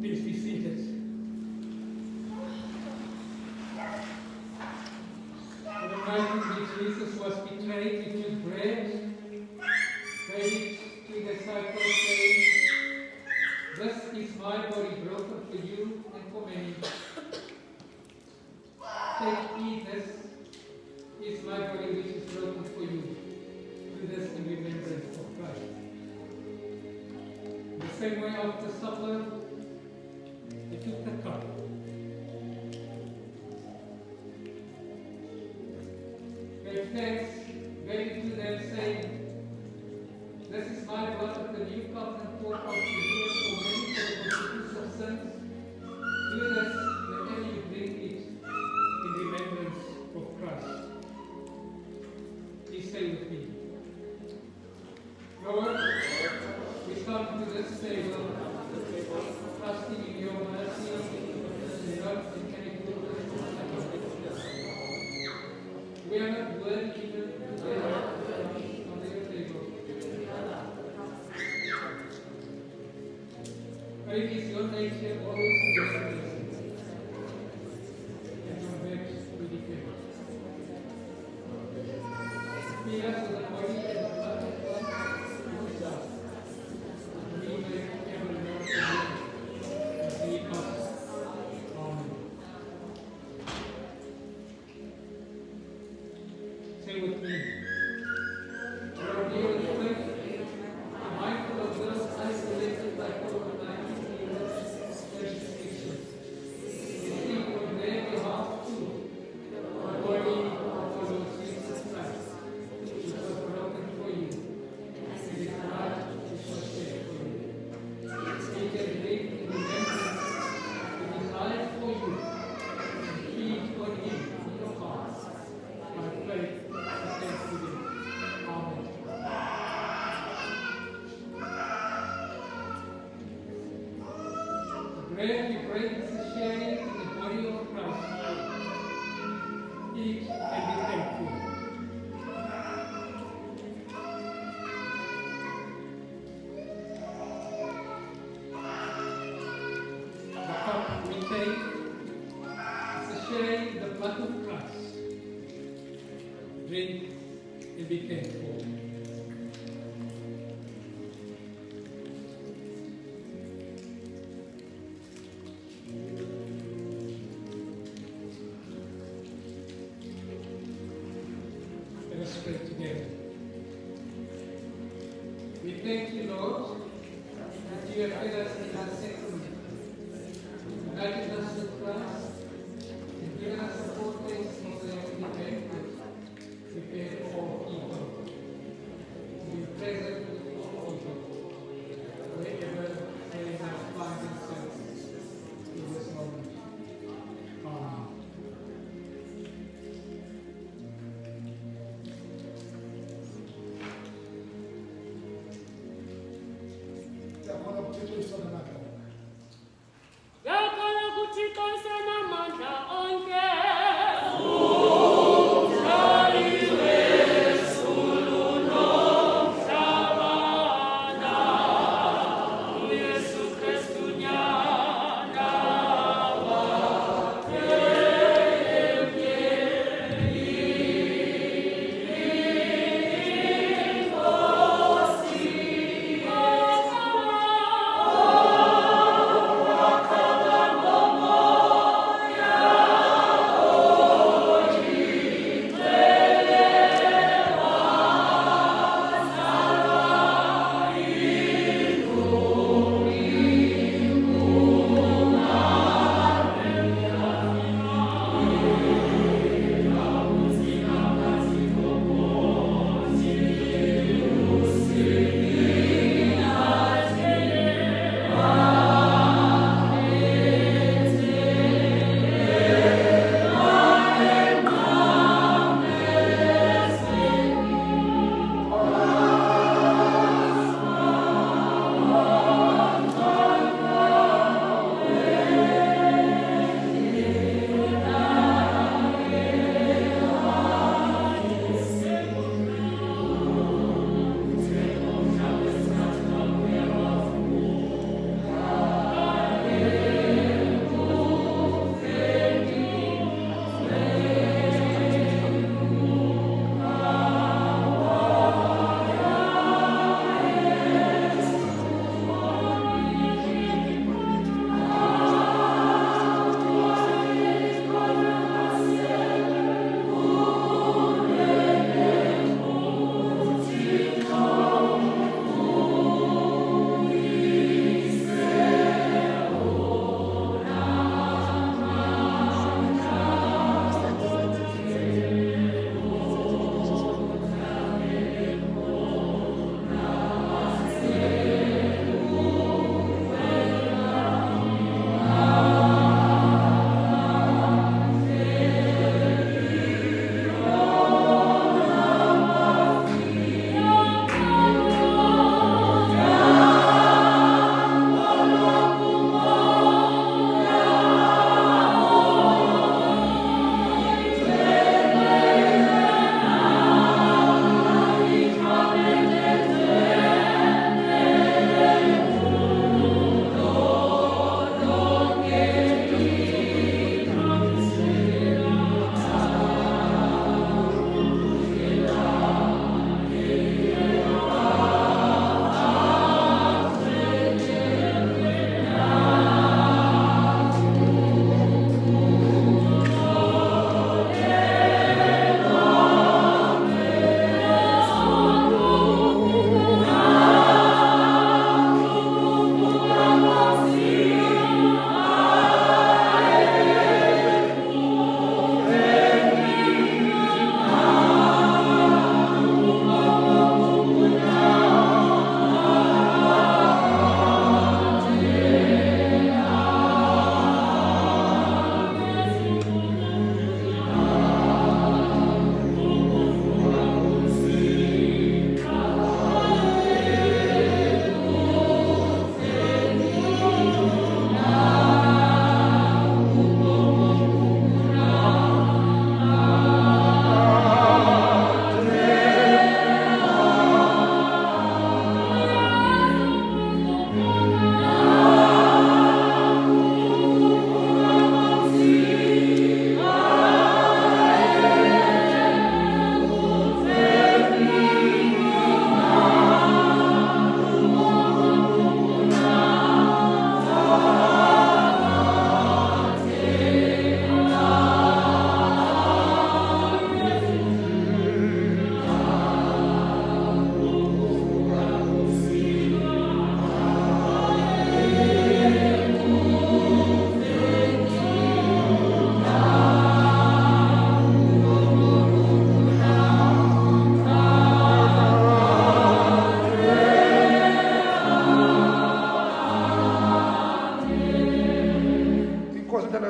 Please be seated. On the night in which Jesus was betrayed, he took bread, gave it to the disciples, saying, "This is my body broken for you and for many. Take, eat, this is my body which is broken for you. Do this in remembrance of Christ." The same way after supper, he took the cup. Gave thanks, gave it to them, saying, "This is my blood of the new covenant poured out for you and for many for the forgiveness of sins. Do this whenever you drink it in remembrance of Christ." Please say with me. Lord, we come to this table, trusting in your mercy, and love and kindness. We are not worthy even to get on your table. But it is your nature always to be mercy. And your works to defend. Fill us with the body and the blood of Christ, who is us. We may ever know you and see us. Amen. Say with me. Lord, dear and faithful, mindful of those isolated by COVID-19 restrictions. We think on their behalf too, the body of our Lord Jesus Christ, which was broken for you, and his blood which was shed for you. We can live in remembrance of his life for you, and feed on him in your hearts, by faith and thanksgiving. Amen. The bread we break is a sharing in the body of Christ. Eat and be thankful. The cup we take is a sharing in the blood of Christ. Drink and be thankful. Let us pray together. We thank you, Lord, that you have fed us in our sacrament, united us with Christ, and given us a foretaste of the heavenly banquet prepared for all people. To be present with all people, wherever they might find themselves in this moment. Amen. Yakona kuthixisa namandla. Yakala kuthixisa namandla onke. Uyesu Kristu nyana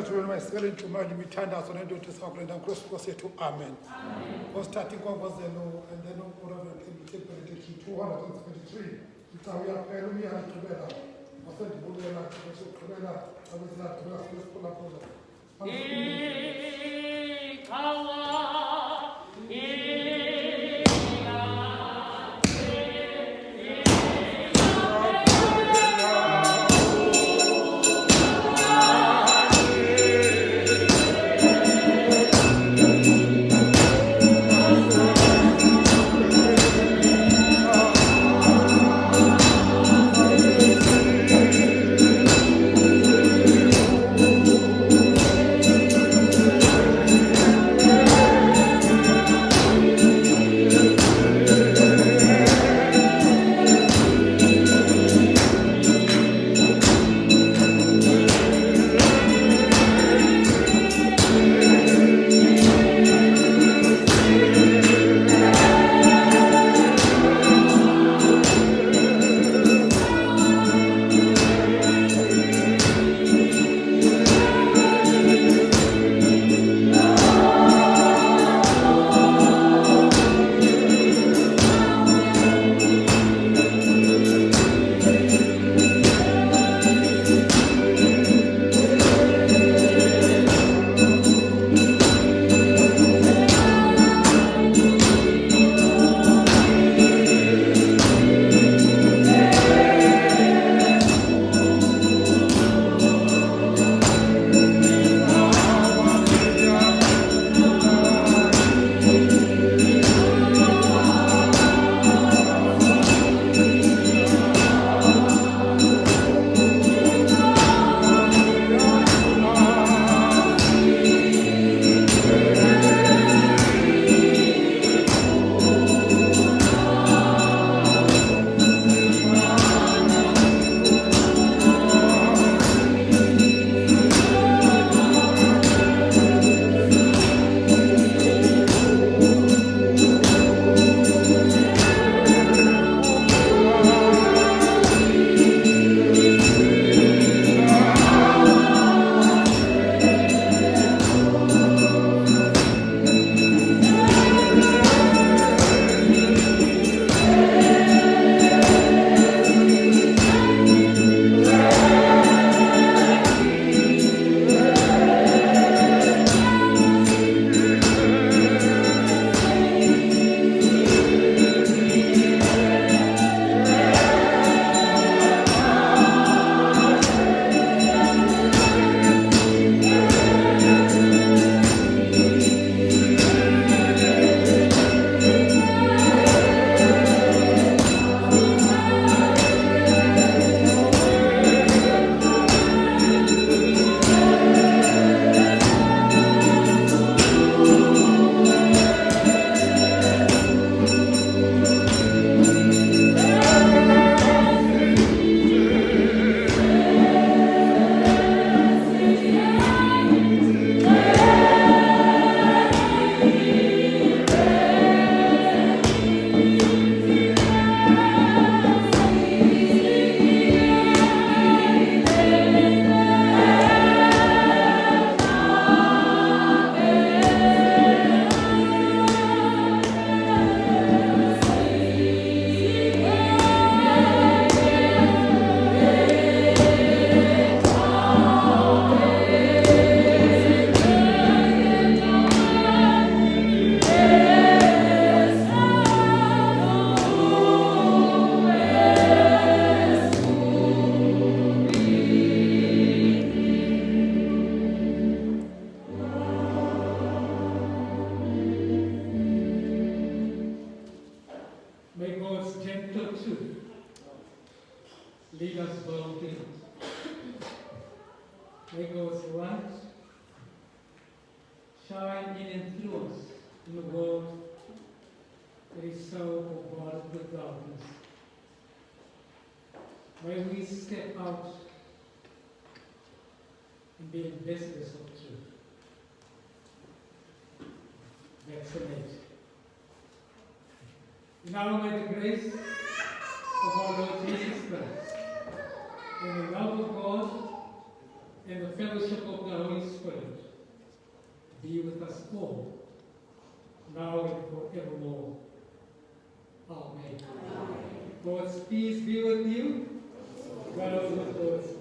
lethu wena mayisicela intshumayelo imithandazo nendoda sakule ndankrosi Nkosi yethu amen. Osithatha inkonkozelo and then uReverend benediction 273 icawe yaphela umyala igqibela wasendibulela bese ugqibela abesela gqibela siphulaphula Now may the grace of our Lord Jesus Christ and the love of God and the fellowship of the Holy Spirit be with us all, now and forevermore. Amen. God's peace be with you. Well with God's